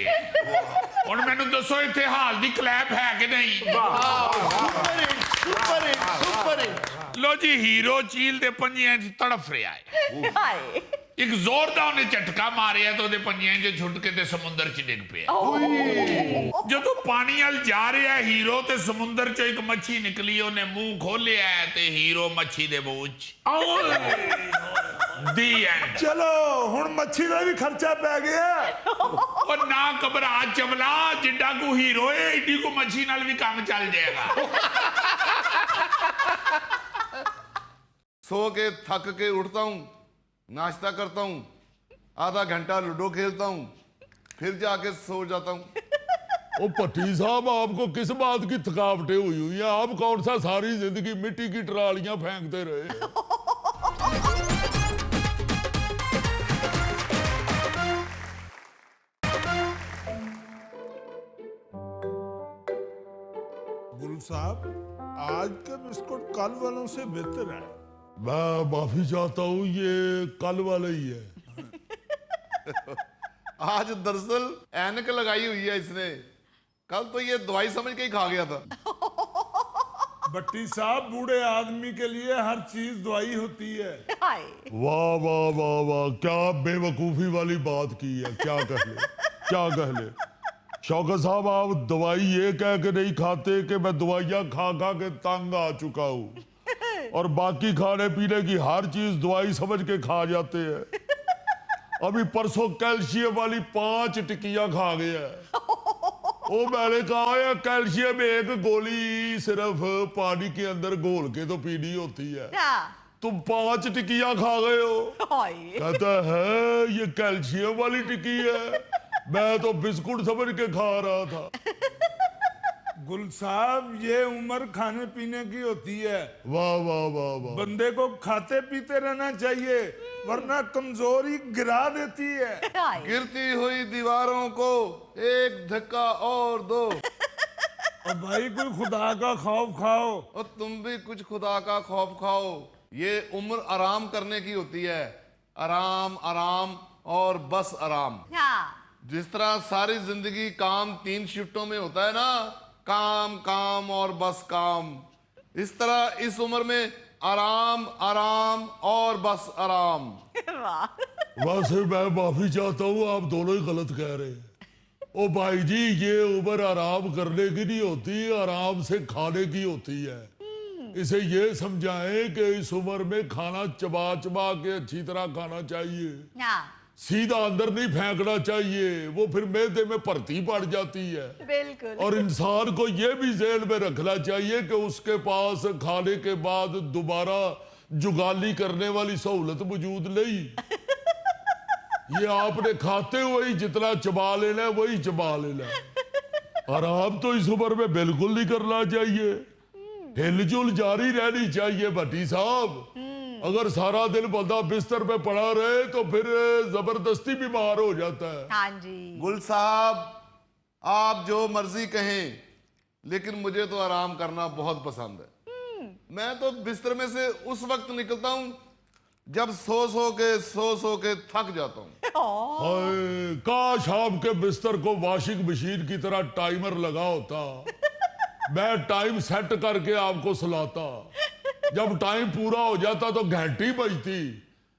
ਹੁਣ ਮੈਨੂੰ ਦੱਸੋ ਇੱਥੇ ਹਾਲ ਦੀ ਕਲੈਪ ਹੈ ਕਿ ਨਹੀਂ? Super hit super hit super hit. ਲੋ ਜੀ ਹੀਰੋ ਚੀਲ ਦੇ ਪੰਜਿਆਂ 'ਚ ਤੜਫ ਰਿਹਾ ਹੈ। ਹਾਏ ਇੱਕ ਜ਼ੋਰਦਾਰ ਉਹਨੇ ਝਟਕਾ ਮਾਰਿਆ ਤੇ ਉਹਦੇ ਪੰਜਿਆਂ 'ਚ ਛੁੱਟ ਕੇ ਤੇ ਸਮੁੰਦਰ 'ਚ ਡਿੱਗ ਪਿਆ। ਜਦੋਂ ਪਾਣੀ ਵੱਲ ਜਾ ਰਿਹਾ ਹੀਰੋ ਤੇ ਸਮੁੰਦਰ 'ਚੋਂ ਇੱਕ ਮੱਛੀ ਨਿਕਲੀ, ਉਹਨੇ ਮੂੰਹ ਖੋਲਿਆ ਤੇ ਹੀਰੋ ਮੱਛੀ ਦੇ ਮੂੰਹ 'ਚ। ਦੀ ਐਂਡ। चलो हुण मच्छी का भी खर्चा पै गया। ਉਹ ਨਾ ਘਬਰਾ ਚਵਲਾ, ਜਿੱਡਾ ਕੋ ਹੀਰੋ ਏ ਏਡੀ ਕੋ ਮੱਛੀ ਨਾਲ ਵੀ ਕੰਮ ਚੱਲ ਜਾਏਗਾ। सो के थक के उठता हूँ, नाश्ता करता हूँ, आधा घंटा लूडो खेलता हूँ, फिर जाके सो जाता हूँ। ओ भट्टी साहब, आपको किस बात की थकावटें हुई हुई हैं? आप कौन सा सारी जिंदगी मिट्टी की ट्रालियां फेंकते रहे? साहब, आज के बिस्कुट कल वालों से बेहतर है। मैं माफी चाहता हूँ, ये कल वाला ही है। आज दरअसल ऐनक लगाई हुई है इसने, कल तो ये दवाई समझ के ही खा गया था। भट्टी साहब, बूढ़े आदमी के लिए हर चीज दवाई होती है। हाय। वाह वाह वाह वाह, क्या बेवकूफी वाली बात की है। क्या कह ले, क्या कह ले। शौकत साहब, आप दवाई ये कह के नहीं खाते कि मैं दवाइयां खा खा के तंग आ चुका हूँ, और बाकी खाने पीने की हर चीज दवाई समझ के खा जाते हैं। अभी परसों कैल्शियम वाली 5 टिक्कियां खा गया है। ओ मैंने कहा है कैल्शियम एक गोली सिर्फ पानी के अंदर घोल के तो पीनी होती है, तुम 5 टिक्कियां खा गए हो। हाय। कहता है ये कैल्शियम वाली टिक्की है, मैं तो बिस्कुट समझ के खा रहा था। गुल साहब, ये उम्र खाने पीने की होती है। वाह वाह वाह वाह। बंदे को खाते पीते रहना चाहिए, वरना कमजोरी गिरा देती है। हाय। गिरती हुई दीवारों को एक धक्का और दो। और भाई, कोई खुदा का खौफ खाओ। और तुम भी कुछ खुदा का खौफ खाओ। ये उम्र आराम करने की होती है, आराम आराम और बस आराम। हाँ। जिस तरह सारी जिंदगी काम 3 शिफ्टों में होता है ना, काम काम और बस काम, इस तरह इस उम्र में आराम आराम और बस आराम। वैसे मैं माफी चाहता हूँ, आप दोनों ही गलत कह रहे हैं। ओ भाई जी, ये उम्र आराम करने की नहीं होती, आराम से खाने की होती है। इसे ये समझाएं कि इस उम्र में खाना चबा चबा के अच्छी तरह खाना चाहिए, हाँ। सीधा अंदर नहीं फेंकना चाहिए, वो फिर मैदे में भर्ती पड़ जाती है। बिल्कुल। और इंसान को ये भी ज़हन में रखना चाहिए कि उसके पास खाने के बाद दोबारा जुगाली करने वाली सहूलत मौजूद नहीं। ये आपने खाते हुए ही जितना चबा लेना है वही चबा लेना है। आराम तो इस उम्र में बिल्कुल नहीं करना चाहिए, हिलजुल जारी रहनी चाहिए। भट्टी साहब, अगर सारा दिन बंदा बिस्तर पे पड़ा रहे तो फिर जबरदस्ती बीमार हो जाता है। हाँ जी। गुल साहब, आप जो मर्जी कहें, लेकिन मुझे तो आराम करना बहुत पसंद है। मैं तो बिस्तर में से उस वक्त निकलता हूं जब सो सो के थक जाता हूं। हाय, काश आपके बिस्तर को वॉशिंग मशीन की तरह टाइमर लगा होता, मैं टाइम सेट करके आपको सुलाता। जब टाइम पूरा हो जाता तो घंटी बजती,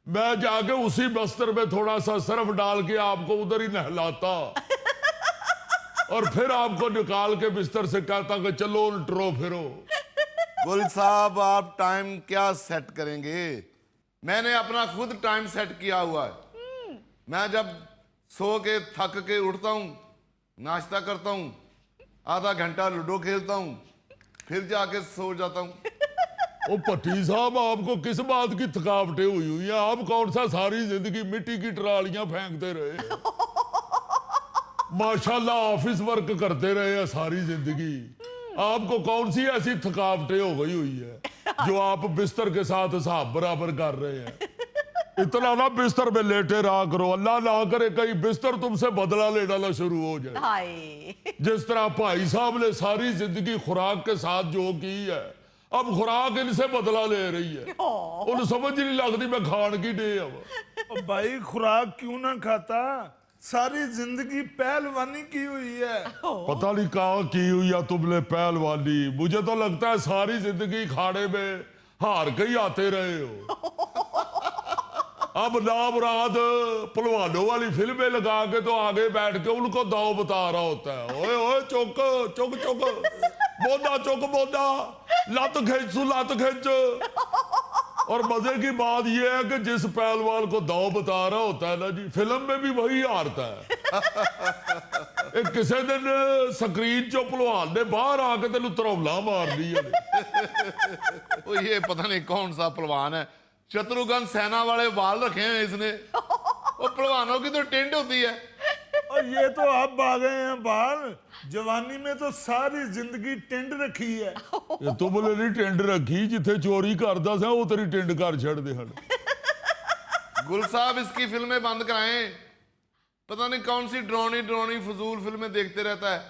मैं जाके उसी बिस्तर में थोड़ा सा सर्फ डाल के आपको उधर ही नहलाता, और फिर आपको निकाल के बिस्तर से कहता कि चलो उल्टो फिरो। गुल साहब, आप टाइम क्या सेट करेंगे? मैंने अपना खुद टाइम सेट किया हुआ है। मैं जब सो के थक के उठता हूं, नाश्ता करता हूं, आधा घंटा लूडो खेलता हूं, फिर जाके सो जाता हूं। ओ भट्टी साहब, आपको किस बात की थकावटें हुई है? आप कौन सा सारी जिंदगी मिट्टी की ट्रालियां फेंकते रहे? माशाल्लाह ऑफिस वर्क करते रहे हैं सारी जिंदगी, आपको कौन सी ऐसी थकावटें हो गई हुई है जो आप बिस्तर के साथ हिसाब बराबर कर रहे हैं? इतना ना बिस्तर में लेटे रहा करो, अल्लाह ना करे कहीं बिस्तर तुमसे बदला लेना ना शुरू हो जाए। हाय। जिस तरह भाई साहब ने सारी जिंदगी खुराक के साथ जो की है, अब खुराक इनसे बदला ले रही है। उन्हें समझ नहीं लगती मैं खान की डे अब। और भाई, खुराक क्यों ना खाता? सारी जिंदगी पहलवानी की हुई है। पता नहीं कहाँ की हुई है तुमने पहलवानी, मुझे तो लगता है सारी जिंदगी खाने में हार के ही आते रहे हो। अब नाम रात पहलवानों वाली फिल्में लगा के तो आगे बैठ के उनको दाव बता रहा होता है। ओए ओए चुक चुक चुक, बोदा चुक बोदा, लत खिंच लत खिंच। और मजे की बात यह है कि जिस पहलवान को दाव बता रहा होता है ना जी, फिल्म में भी वही हारता है। एक किसी दिन स्क्रीन चो पहलवान ने बाहर आके तेन तरौला मार दी है। ये पता नहीं कौन सा पहलवान है, शत्रुघ्न सेना वाले बाल रखे हैं इसने। और पहलवानों की तो टेंट होती है। और ये तो अब आ गए हैं बाल, जवानी में तो सारी जिंदगी टेंट रखी है। ये तुमने नहीं टेंट रखी, जिथे चोरी करदा सा वो तेरी टेंट कर छड़ दे हन। गुल साहब, इसकी फिल्में बंद कराएं। पता नहीं कौन सी ड्रोनी ड्रोनी फजूल फिल्में देखते रहता है।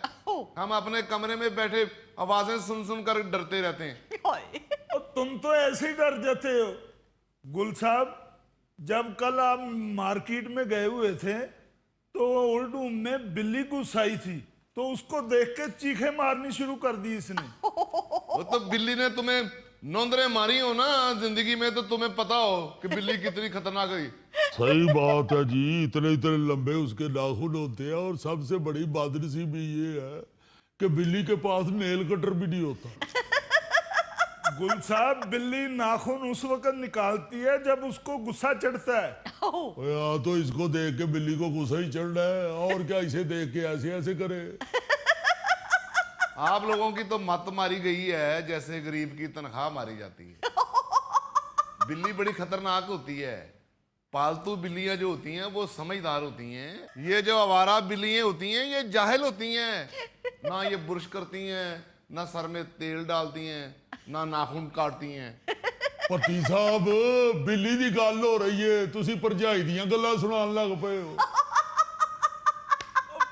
हम अपने कमरे में बैठे आवाजें सुन सुन कर डरते रहते हैं। और तुम तो ऐसे ही डर जाते हो। गुल साहब, जब कल आप मार्केट में गए हुए थे तो ओल्ड रूम में बिल्ली घुस आई थी, तो उसको देख के चीखे मारनी शुरू कर दी इसने। वो तो बिल्ली ने तुम्हें नौंदरे मारी हो ना जिंदगी में, तो तुम्हें पता हो कि बिल्ली कितनी खतरनाक है। सही बात है जी, इतने इतने लंबे उसके नाखून होते हैं, और सबसे बड़ी बदनसीबी भी ये है कि बिल्ली के पास नेल कटर भी नहीं होता। गुल साहब, बिल्ली नाखून उस वक्त निकालती है जब उसको गुस्सा चढ़ता है। यार तो इसको देख के बिल्ली को गुस्सा ही चढ़ रहा है, और क्या इसे देख के ऐसे ऐसे करे। आप लोगों की तो मत मारी गई है जैसे गरीब की तनख्वाह मारी जाती है। बिल्ली बड़ी खतरनाक होती है। पालतू बिल्लियां जो होती हैं वो समझदार होती हैं। ये जो आवारा बिल्लियां होती हैं ये जाहिल होती हैं। ना ये बुरश करती हैं, ना सर में तेल डालती हैं, ना नाखून काटती हैं। पति साहब, बिल्ली दी गल हो रही है, तुसी भरजाई दियां गल्लां सुनान लग पे हो।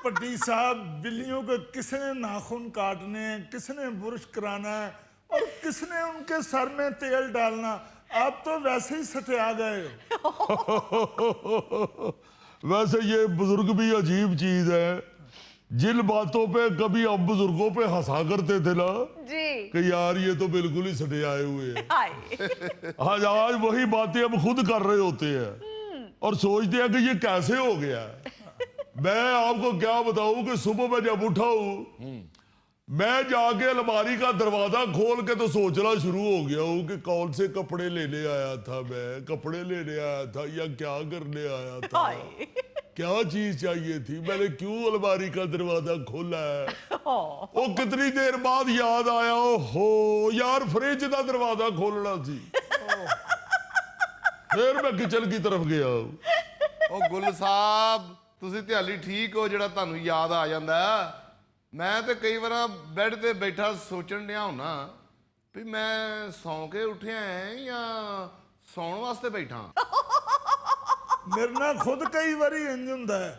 पट्टी साहब, बिल्लियों को किसने नाखून काटने हैं, किसने बुरश कराना है, और किसने उनके सर में तेल डालना। आप तो वैसे ही सटिया गए हो। वैसे ये बुजुर्ग भी अजीब चीज है। जिन बातों पे कभी हम बुजुर्गों पे हंसा करते थे ना जी कि यार ये तो बिल्कुल ही सटे आए हुए हैं, आज वही बातें हम खुद कर रहे होते हैं और सोचते हैं कि ये कैसे हो गया। मैं आपको क्या बताऊं कि सुबह में जब उठा हूं, मैं जाके अलमारी का दरवाजा खोल के तो सोचना शुरू हो गया हूं कि कौन से कपड़े लेने आया था, मैं कपड़े लेने आया था या क्या करने आया था, क्या चीज चाहिए थी, मैंने क्यों अलमारी का दरवाजा खोला है। वो कितनी देर बाद याद आया, हो यार फ्रिज का दरवाजा खोलना सी। फिर मैं किचन की तरफ गया। ਉਹ ਗੁੱਲ ਸਾਹਿਬ, ਤੁਸੀਂ ਧਿਆਲੀ ਠੀਕ ਹੋ ਜਿਹੜਾ ਤੁਹਾਨੂੰ ਯਾਦ ਆ ਜਾਂਦਾ। ਮੈਂ ਤੇ ਕਈ ਵਾਰ ਬੈੱਡ ਤੇ ਬੈਠਾ ਸੋਚਣ ਡਿਆ ਹੁੰਨਾ ਵੀ ਮੈਂ ਸੌਂ ਕੇ ਉੱਠਿਆ ਹਾਂ ਜਾਂ ਸੌਣ ਵਾਸਤੇ ਬੈਠਾ। मेरे ना खुद कई बारी इंज हुंदा है।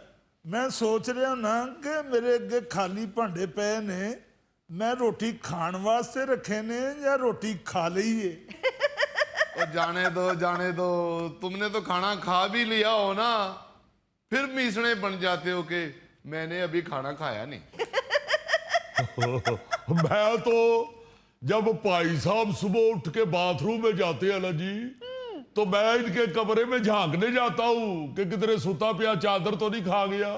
मैं सोच रहा ना कि मेरे अगे खाली भांडे पे ने, मैं रोटी खाण वास्ते रखे ने या रोटी खा ली है। और जाने दो, तुमने तो खाना खा भी लिया हो ना, फिर मीसने बन जाते हो कि मैंने अभी खाना खाया नहीं। मैं तो जब भाई साहब सुबह उठ के बाथरूम में जाते हैं ना जी, तो मैं इनके कमरे में झांकने जाता हूं कि किधरे सुता पिया चादर तो नहीं खा गया।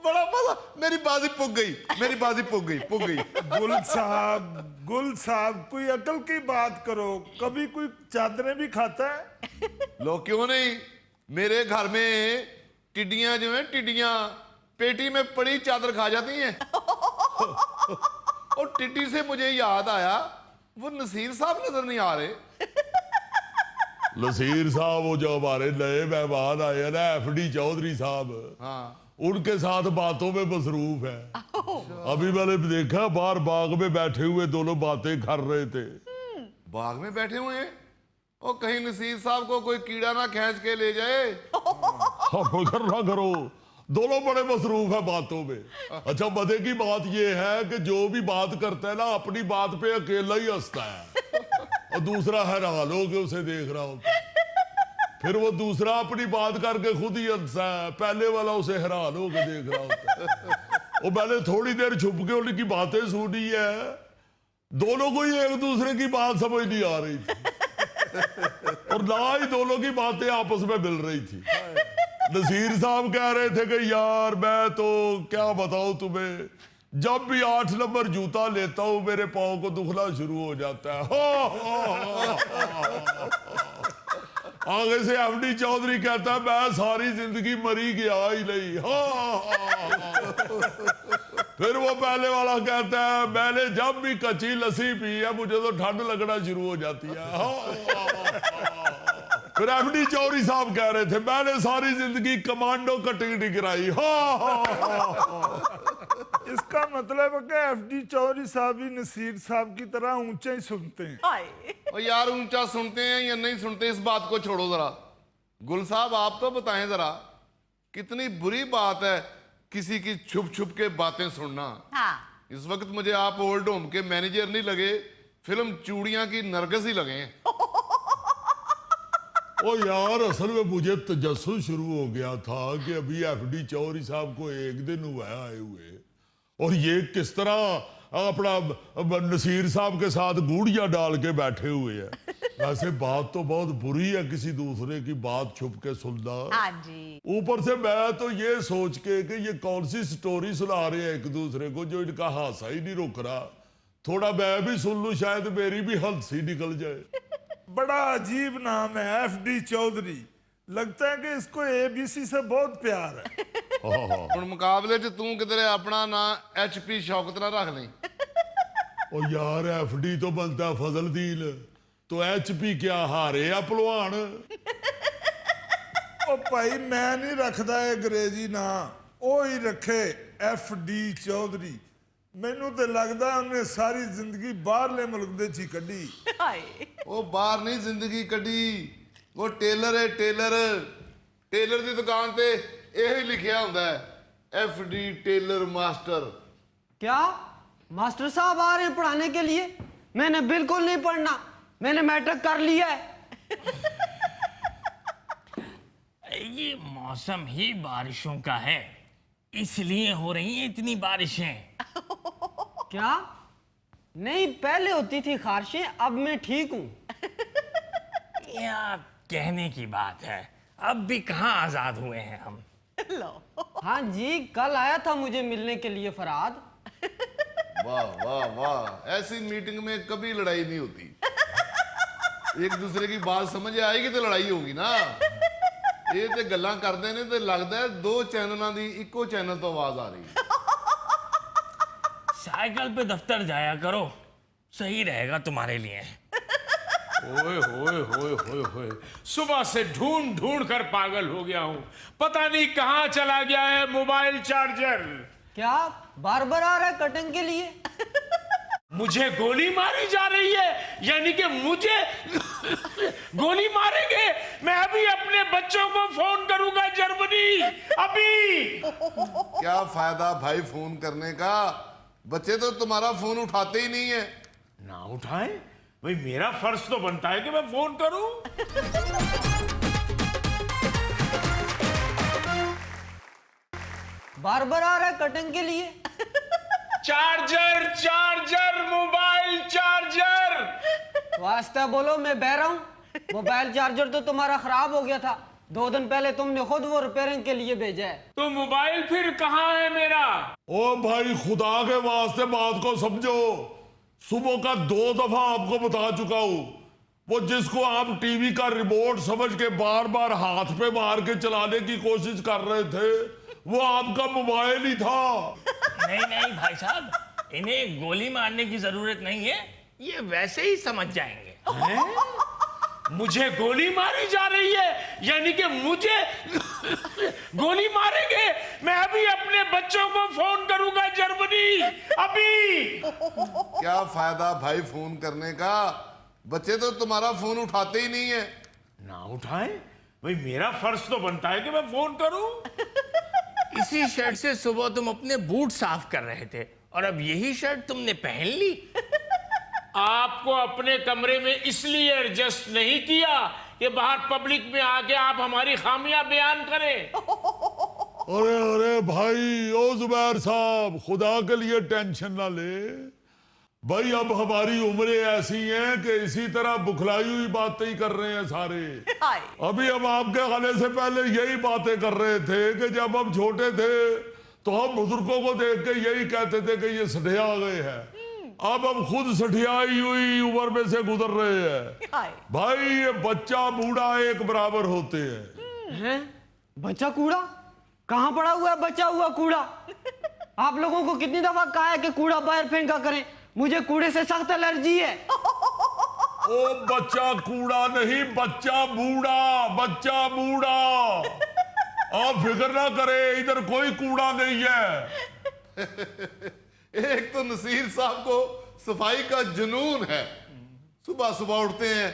बड़ा मजा, मेरी बाजी पुग गई। गुल साहब कोई अकल की बात करो, कभी कोई चादरें भी खाता है। लो क्यों नहीं, मेरे घर में टिड्डियां जो हैं, टिड्डियां पेटी में पड़ी चादर खा जाती हैं। और टिड्डी से मुझे याद आया, वो नसीर साहब नजर नहीं आ रहे। नसीर साहब, वो जो हमारे नए मेहमान आए हैं ना, FD चौधरी साहब, हाँ, उनके साथ बातों में मसरूफ है। अभी मैंने देखा बाहर बाग में बैठे हुए दोनों बातें कर रहे थे। बाग में बैठे हुए हैं। और कहीं नसीर साहब को कोई कीड़ा ना खींच के ले जाए। फिक्र ना करो, दोनों बड़े मसरूफ है बातों में। अच्छा, मजे की बात यह है कि जो भी बात करता है ना, अपनी बात पे अकेला ही हंसता है और दूसरा हैरान हो के उसे देख रहा होता है। फिर वो दूसरा अपनी बात करके खुद ही हंसता है, पहले वाला उसे हैरान हो के देख रहा होता है। और मैंने थोड़ी देर छुप के उनकी बातें सुनी है, दोनों को ही एक दूसरे की बात समझ नहीं आ रही थी और ना ही दोनों की बातें आपस में मिल रही थी। नसीर साहब कह रहे थे कि यार मैं तो क्या बताऊं तुम्हें, जब भी 8 नंबर जूता लेता हूं मेरे पाँव को दुखना शुरू हो जाता है। आगे से FD चौधरी कहता है मैं सारी जिंदगी मरी गया ही नहीं। फिर वो पहले वाला कहता है मैंने जब भी कच्ची लस्सी पी है मुझे तो ठंड लगना शुरू हो जाती है। फिर FD चौधरी साहब कह रहे थे मैंने सारी जिंदगी कमांडो कटिंग नहीं कराई। इसका मतलब है कि FD चौधरी साहब भी नसीर साहब की तरह ऊंचा ही सुनते हैं। और यार ऊंचा सुनते हैं या नहीं सुनते इस बात को छोड़ो जरा। गुल साहब आप तो बताएं जरा, कितनी बुरी बात है किसी की छुप छुप के बातें सुनना। हाँ इस वक्त मुझे आप ओल्ड होम के मैनेजर नहीं लगे, फिल्म चूड़ियां की नरगिस ही लगे। ओ यार, असल में मुझे तजस्सुस शुरू हो गया था कि अभी एफडी चौधरी साहब को एक दिन हुआ है आए हुए, और ये किस तरह अपना नसीर साहब के साथ गूढ़िया डाल के बैठे हुए हैं। वैसे बात तो बहुत बुरी है किसी दूसरे की बात छुप के सुनना। हाँ जी। ऊपर से मैं तो ये सोच के कि ये कौन सी स्टोरी सुना रहे हैं एक दूसरे को जो इनका हासा ही नहीं रुक रहा, थोड़ा मैं भी सुन लूं, शायद मेरी भी हंसी निकल जाए। बड़ा अजीब नाम है एफडी चौधरी, लगता है कि इसको एबीसी से बहुत प्यार है। ਹੁਣ ਮੁਕਾਬਲੇ 'ਚ ਤੂੰ ਕਿਧਰੇ ਆਪਣਾ ਨਾਂ HP ਸ਼ੌਕਤ ਨਾ ਰੱਖ ਲਈ। ओ यार, एफडी तो बनता फजल दील, तो एचपी क्या हारे आ पहलवान। ਉਹ ਭਾਈ ਮੈਂ ਨਹੀਂ ਰੱਖਦਾ ਇਹ ਅੰਗਰੇਜ਼ੀ ਨਾਂ, ਉਹ ਹੀ ਰੱਖੇ ਐਫਡੀ ਚੌਧਰੀ। ਮੈਨੂੰ ਤੇ ਲੱਗਦਾ ਉਹਨੇ ਸਾਰੀ ਜ਼ਿੰਦਗੀ ਬਾਹਰਲੇ ਮੁਲਕ ਦੇ ਚ ਹੀ ਕੱਢੀ। ਹਾਏ ਉਹ ਬਾਹਰ ਨਹੀਂ ਜ਼ਿੰਦਗੀ ਕੱਢੀ, ਉਹ ਟੇਲਰ ਹੈ ਟੇਲਰ। ਟੇਲਰ ਦੀ ਦੁਕਾਨ ਤੇ ਇਹ ਹੀ ਲਿਖਿਆ ਹੁੰਦਾ ਹੈ FD टेलर मास्टर। क्या मास्टर साहब आ रहे हैं पढ़ाने के लिए? मैंने बिल्कुल नहीं पढ़ना, मैंने मैट्रिक कर लिया है। ये मौसम ही बारिशों का है, इसलिए हो रही हैं इतनी बारिशें। क्या? नहीं, पहले होती थी खारिशें, अब मैं ठीक हूँ। ये आप कहने की बात है, अब भी कहाँ आजाद हुए हैं हम। लो हाँ जी, कल आया था मुझे मिलने के लिए फरहाद। वाह वाह वाह, ऐसी मीटिंग में कभी लड़ाई नहीं होती। एक दूसरे की बात समझ आएगी तो लड़ाई होगी ना। ये ते गल्लां करदे ने ते लगदा है दो चैनलों दी इको चैनल तो आवाज आ रही है। साइकिल पे दफ्तर जाया करो, सही रहेगा तुम्हारे लिए। ओए होए होए होए होए, सुबह से ढूंढ ढूंढ कर पागल हो गया हूँ, पता नहीं कहाँ चला गया है मोबाइल चार्जर। क्या बार बार आ रहा है कटिंग के लिए? मुझे गोली मारी जा रही है, यानी कि मुझे गोली मारेंगे। मैं अभी अपने बच्चों को फोन करूंगा जर्मनी, अभी। क्या फायदा भाई फोन करने का, बच्चे तो तुम्हारा फोन उठाते ही नहीं है। ना उठाए भाई, मेरा फर्ज तो बनता है कि मैं फोन करूं। बार बार आ रहा है कटिंग के लिए। Charger charger mobile charger. वास्ता बोलो, मैं बह रहा हूँ। मोबाइल चार्जर तो तुम्हारा खराब हो गया था, 2 दिन पहले तुमने खुद वो रिपेयरिंग के लिए भेजा है। तो मोबाइल फिर कहाँ है मेरा? ओ भाई, खुदा के वास्ते बात को समझो। सुबह का 2 दफा आपको बता चुका हूं, वो जिसको आप टीवी का रिमोट समझ के बार बार हाथ पे मार के चलाने की कोशिश कर रहे थे, वो आपका मोबाइल ही था। नहीं नहीं भाई साहब, इन्हें गोली मारने की जरूरत नहीं है, ये वैसे ही समझ जाएंगे। मुझे गोली मारी जा रही है, यानी कि मुझे गोली मारेंगे। मैं अभी अपने बच्चों को फोन करूंगा जर्मनी, अभी। क्या फायदा भाई फोन करने का, बच्चे तो तुम्हारा फोन उठाते ही नहीं है। ना उठाए भाई, मेरा फर्ज तो बनता है कि मैं फोन करूं। इसी शर्ट से सुबह तुम अपने बूट साफ कर रहे थे, और अब यही शर्ट तुमने पहन ली। आपको अपने कमरे में इसलिए एडजस्ट नहीं किया कि बाहर पब्लिक में आके आप हमारी खामियां बयान करें। अरे अरे भाई, ओ जुबैर साहब, खुदा के लिए टेंशन ना ले भाई। अब हमारी उम्रें ऐसी हैं कि इसी तरह बुखलाई हुई बातें ही कर रहे हैं सारे। अभी हम आपके आने से पहले यही बातें कर रहे थे कि जब हम छोटे थे तो हम बुजुर्गों को देख के यही कहते थे कि ये सठिया आ गए हैं। अब हम खुद सठियाई हुई उम्र में से गुजर रहे हैं भाई। ये बच्चा बूढ़ा एक बराबर होते हैं। बच्चा कूड़ा? कहाँ पड़ा हुआ है बचा हुआ कूड़ा? आप लोगों को कितनी दफा कहा है कि कूड़ा बाहर फेंका करें, मुझे कूड़े से सख्त एलर्जी है। ओ बच्चा कूड़ा नहीं, बच्चा बूढ़ा, बच्चा बूढ़ा। आप फिक्र ना करें, इधर कोई कूड़ा नहीं है। एक तो नसीर साहब को सफाई का जुनून है, सुबह सुबह उठते हैं,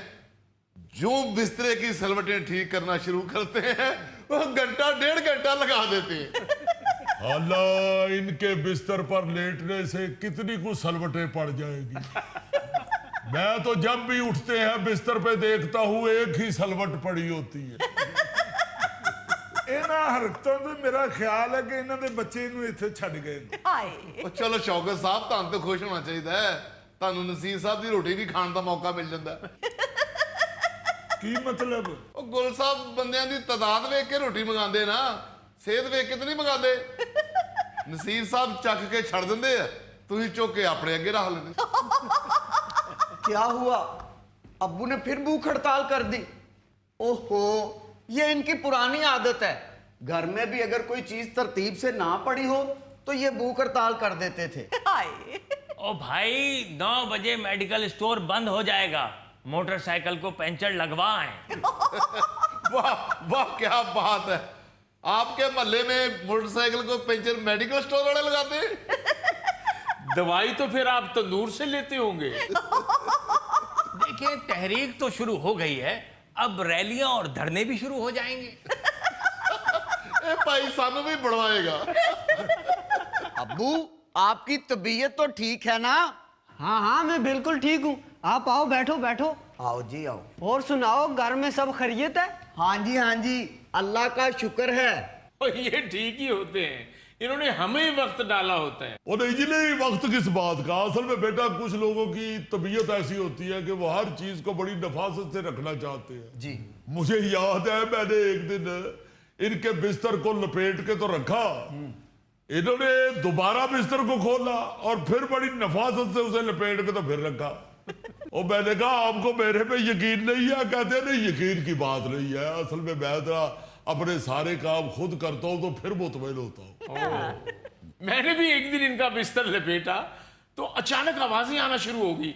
जो बिस्तरे की सलवटें ठीक करना शुरू करते हैं वो घंटा 1.5 घंटा लगा देते हैं। अल्लाह, इनके बिस्तर पर लेटने से कितनी कुछ सलवटें पड़ जाएगी। मैं तो जब भी उठते हैं बिस्तर पे देखता हूँ एक ही सलवट पड़ी होती है। ਇਹਨਾਂ ਹਰਕਤਾਂ ਤੋਂ ਮੇਰਾ ਖਿਆਲ ਹੈ ਕਿ ਇਹਨਾਂ ਦੇ ਬੱਚੇ ਨੂੰ ਇੱਥੇ ਛੱਡ ਗਏ ਨੇ। ਹਾਏ ਉਹ ਚਲੋ ਸ਼ੌਕਤ ਸਾਹਿਬ, ਤੁਹਾਨੂੰ ਤਾਂ ਖੁਸ਼ ਹੋਣਾ ਚਾਹੀਦਾ ਹੈ, ਤੁਹਾਨੂੰ ਨਸੀਰ ਸਾਹਿਬ ਦੀ ਰੋਟੀ ਵੀ ਖਾਣ ਦਾ ਮੌਕਾ ਮਿਲ ਜਾਂਦਾ ਹੈ। ਕੀ ਮਤਲਬ? ਉਹ ਗੁਲ ਸਾਹਿਬ ਬੰਦਿਆਂ ਦੀ ਤਾਦਾਦ ਵੇਖ ਕੇ ਰੋਟੀ ਮੰਗਾਉਂਦੇ ਨਾ, ਸਿਹਤ ਵੇਖ ਕੇ ਤਾਂ ਨਹੀਂ ਮੰਗਾਉਂਦੇ। ਨਸੀਰ ਸਾਹਿਬ ਚੱਕ ਕੇ ਛੱਡ ਦਿੰਦੇ ਆ, ਤੁਸੀਂ ਚੁੱਕ ਕੇ ਆਪਣੇ ਅੱਗੇ ਰੱਖ ਲੈਂਦੇ। क्या हुआ? अब्बू ने फिर भूख हड़ताल कर दी। ओहो, ये इनकी पुरानी आदत है। घर में भी अगर कोई चीज तरतीब से ना पड़ी हो तो ये भूख हड़ताल कर देते थे। हाय ओ भाई 9 बजे मेडिकल स्टोर बंद हो जाएगा, मोटरसाइकिल को पंचर लगवाएं। वाह वाह, क्या बात है। आपके मोहल्ले में मोटरसाइकिल को पंचर मेडिकल स्टोर वाले लगाते हैं? दवाई तो फिर आप तंदूर से लेते होंगे। देखिए, तहरीक तो शुरू हो गई है, अब रैलियां और धरने भी शुरू हो जाएंगे। ए भाई सानू भी बढ़वाएगा। अब्बू, आपकी तबीयत तो ठीक है ना? हाँ हाँ, मैं बिल्कुल ठीक हूँ। आप आओ, बैठो बैठो। आओ जी आओ। और सुनाओ, घर में सब खैरियत है? हाँ जी, अल्लाह का शुक्र है। और ये ठीक ही होते हैं, इन्होंने हमें ही वक्त डाला होता है। और नहीं जी, नहीं, वक्त किस बात का। असल में बेटा कुछ लोगों की तबीयत ऐसी होती है कि वो हर चीज को बड़ी नफासत से रखना चाहते हैं जी। मुझे याद है, मैंने एक दिन इनके बिस्तर को लपेट के तो रखा, इन्होंने दोबारा बिस्तर को खोला और फिर बड़ी नफासत से उसे लपेट के तो फिर रखा। और मैंने कहा आपको मेरे पे यकीन नहीं है? कहते नहीं, यकीन की बात नहीं है, असल में मैं जरा अपने सारे काम खुद करता हूं तो फिर मुतमईन होता हूं। मैंने भी एक दिन इनका बिस्तर लपेटा तो अचानक आवाजें आना शुरू हो गई।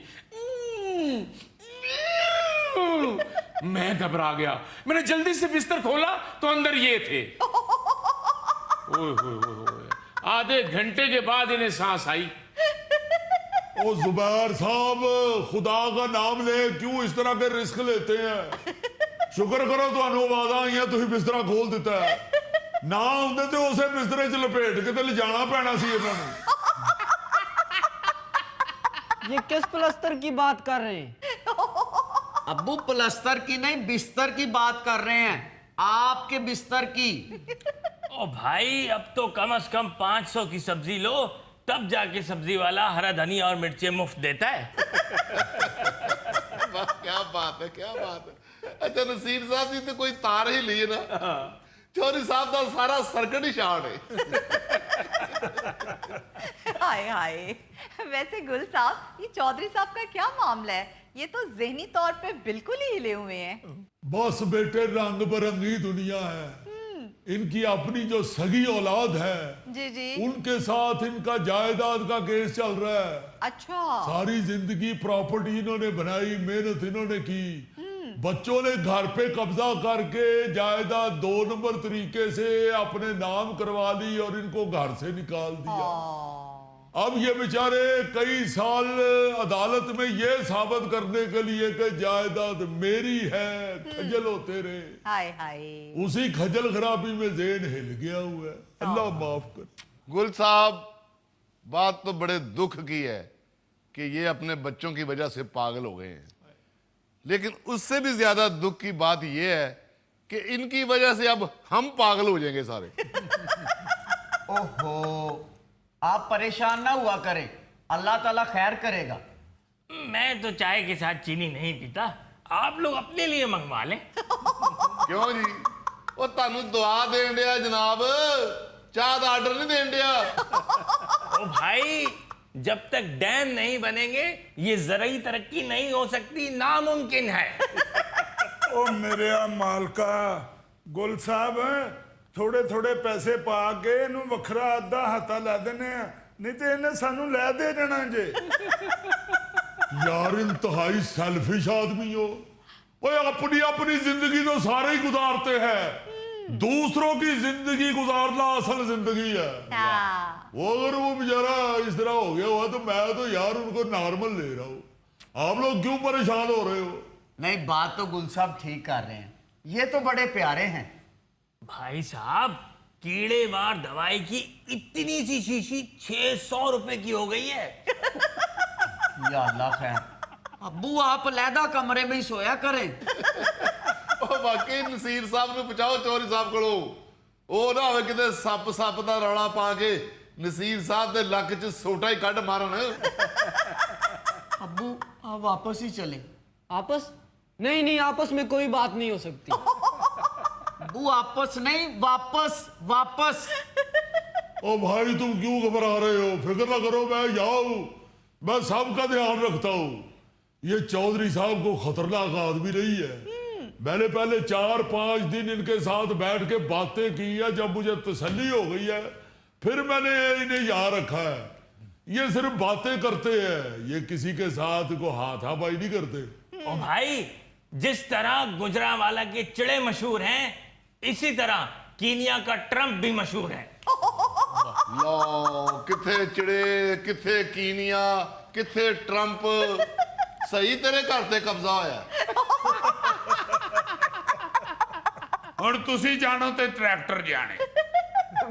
मैं घबरा गया, मैंने जल्दी से बिस्तर खोला तो अंदर ये थे। ओए होए होए होए। आधे घंटे के बाद इन्हें सांस आई। ओ जुबैर साहब, खुदा का नाम ले, क्यों इस तरह के रिस्क लेते हैं? शुक्र करो ਤੁਹਾਨੂੰ ਆਵਾਜ਼ਾਂ ਆਈਆਂ, ਤੁਸੀਂ ਬਿਸਤਰਾ ਖੋਲ ਦਿੱਤਾ ਹੈ। ਨਾ ਹੁੰਦੇ ਤੇ ਉਸੇ ਬਿਸਤਰੇ 'ਚ ਲਪੇਟ ਕੇ ਤੇ ਲਿਜਾਣਾ ਪੈਣਾ ਸੀ ਇਹਨਾਂ ਨੂੰ। ये किस प्लस्तर की बात कर रहे हैं? अब्बू, प्लस्तर की नहीं, बिस्तर की बात कर रहे हैं, आपके बिस्तर की। ओ भाई, अब तो कम से कम 500 की सब्जी लो, तब जाके सब्जी वाला हरा धनिया और मिर्चें मुफ्त देता है। वाह, क्या बात है, क्या बात है। अच्छा, नसीर साहब जी तो कोई तार ही लिए ना, चौधरी साहब का सारा सर्किट ही शार्ट है। हाय हाय। वैसे गुल साहब, ये चौधरी साहब का क्या मामला है? ये तो ज़हनी तौर पे बिल्कुल ही हिले हुए हैं। बस बेटे, रंग बिरंगी दुनिया है। इनकी अपनी जो सगी औलाद है, जी जी। उनके साथ इनका जायदाद का केस चल रहा है। अच्छा। सारी जिंदगी प्रॉपर्टी इन्होंने बनाई, मेहनत इन्होंने की, बच्चों ने घर पे कब्जा करके जायदाद 2 नंबर तरीके से अपने नाम करवा ली और इनको घर से निकाल दिया। अब ये बेचारे कई साल अदालत में ये साबित करने के लिए कि जायदाद मेरी है, खजल होते रहे। हाय हाय। उसी खजल खराबी में ज़हन हिल गया हुआ है। अल्लाह माफ कर। गुल साहब, बात तो बड़े दुख की है कि ये अपने बच्चों की वजह से पागल हो गए हैं, लेकिन उससे भी ज्यादा दुख की बात यह है कि इनकी वजह से अब हम पागल हो जाएंगे सारे। ओहो, आप परेशान ना हुआ करें, अल्लाह ताला खैर करेगा। मैं तो चाय के साथ चीनी नहीं पीता, आप लोग अपने लिए मंगवा लें। क्यों जी? वो तानू दुआ देन दिया जनाब, चाह का आर्डर नहीं देन दिया। ओ भाई, जब तक डैम नहीं बनेंगे ये जरूरी तरक्की नहीं हो सकती, नामुमकिन है। ओ मेरे मालका, गुल साहब, थोड़े थोड़े पैसे पा के इनू वखरा अद्धा हाथा लै देने, नहीं तो इन्हें सानू लै दे देना जे। यार, इंतहाई सेल्फिश आदमी हो। ओए, अपनी अपनी जिंदगी तो सारे ही गुजारते हैं, दूसरों की जिंदगी गुजारना असल जिंदगी है। वो अगर वो बेचारा इस तरह हो गया हुआ तो मैं तो यार उनको नॉर्मल ले रहा हूँ। आप लोग क्यों परेशान हो रहे हो? नहीं, बात तो गुल साहब ठीक कर रहे हैं, ये तो बड़े प्यारे हैं। भाई साहब, कीड़े मार दवाई की इतनी सी शीशी 600 रुपए की हो गई है। या अल्लाह खैर। अब्बू आप अलहदा कमरे में ही सोया करें। ਉਹ ਵਾਕਈ ਨਸੀਰ ਸਾਹਿਬ ਨੂੰ ਪਹੁੰਚਾਓ ਚੌਧਰੀ ਸਾਹਿਬ ਕੋਲੋਂ। ਉਹ ਨਾ ਹੋਵੇ ਕਿਤੇ ਸੱਪ ਦਾ ਰੌਲਾ ਪਾ ਕੇ ਨਸੀਰ ਸਾਹਿਬ ਦੇ ਲੱਕ 'ਚ ਸੋਟਾ ਹੀ ਕੱਢ ਮਾਰਨ। अब्बू आप वापस ही चले। आपस नहीं आपस में कोई बात नहीं हो सकती। अब्बू आपस नहीं वापस वापस। ओ भाई तुम क्यों घबरा रहे हो? फिक्र ना करो, मैं जाऊं, मैं सबका ध्यान रखता हूँ। ये चौधरी साहब को खतरनाक आदमी नहीं है। मैंने पहले 4-5 दिन इनके साथ बैठ के बातें की है, जब मुझे तसल्ली हो गई है फिर मैंने इन्हें यहाँ रखा है। ये सिर्फ बातें करते हैं, ये किसी के साथ को हाथापाई नहीं करते। ओ भाई, जिस तरह गुजरांवाला के चिड़े मशहूर हैं, इसी तरह कीनिया का ट्रंप भी मशहूर है। ਲਓ ਕਿੱਥੇ ਚਿੜੇ, ਕਿੱਥੇ ਕੀਨੀਆ, ਕਿੱਥੇ ਟਰੰਪ। ਸਹੀ ਤੇਰੇ ਘਰ ਤੇ ਕਬਜ਼ਾ ਹੋਇਆ। ਹੁਣ ਤੁਸੀਂ ਜਾਣੋ ਤੇ ਟਰੈਕਟਰ ਜਾਣੇ।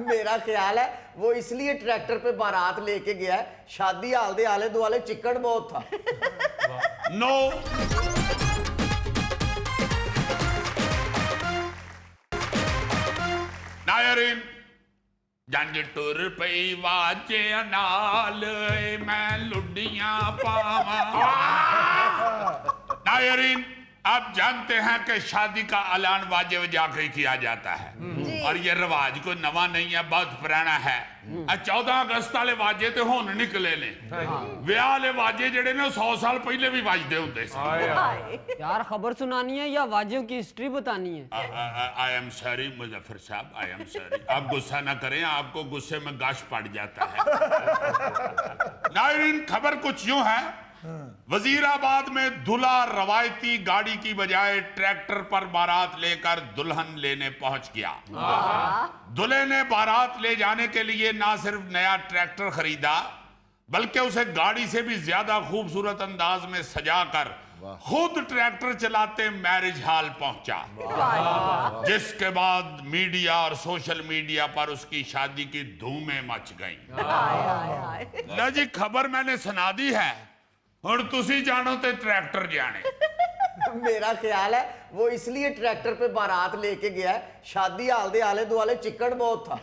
मेरा ख्याल है वो इसलिए ट्रैक्टर पे बारात लेके गया है, शादी हाल दे आले दुआले चिक्कड़ बहुत था। नो, ਨਾਇਰੀਨ ਜੰਜ ਟੁਰ ਪਈ ਵਾਜੇ ਨਾਲ, ਮੈਂ ਲੁੱਡੀਆਂ ਪਾਵਾਂ। नायरीन, आप जानते हैं कि शादी का ऐलान वाजे बजा के किया जाता है, और ये रिवाज कोई नवा नहीं है, बहुत पुराना है। 14 अगस्त वाले वाजे तो हुण निकले ने, विआह वाले वाजे जेडे ने 100 साल पहले भी वाजदे हुंदे सी। यार खबर सुनानी है या वाजियों की हिस्ट्री बतानी है? आई एम सॉरी मुजफ्फर साहब, आई एम सॉरी। आप गुस्सा ना करें, आपको गुस्से में गाश पड़ जाता है। नायरीन, खबर कुछ यूं है, वजीराबाद में दूल्हा रवायती गाड़ी की बजाय ट्रैक्टर पर बारात लेकर दुल्हन लेने पहुंच गया। दूल्हे ने बारात ले जाने के लिए ना सिर्फ नया ट्रैक्टर खरीदा, बल्कि उसे गाड़ी से भी ज्यादा खूबसूरत अंदाज में सजाकर खुद ट्रैक्टर चलाते मैरिज हॉल पहुंचा, जिसके बाद मीडिया और सोशल मीडिया पर उसकी शादी की धूमें मच गईं। लो जी, खबर मैंने सुना दी है, हुण तुसी जानो ते ट्रैक्टर जाने। मेरा ख्याल है वो इसलिए ट्रैक्टर पे बारात लेके गया है, शादी हाल दे आले दुआले चिक्कड़ बहुत था।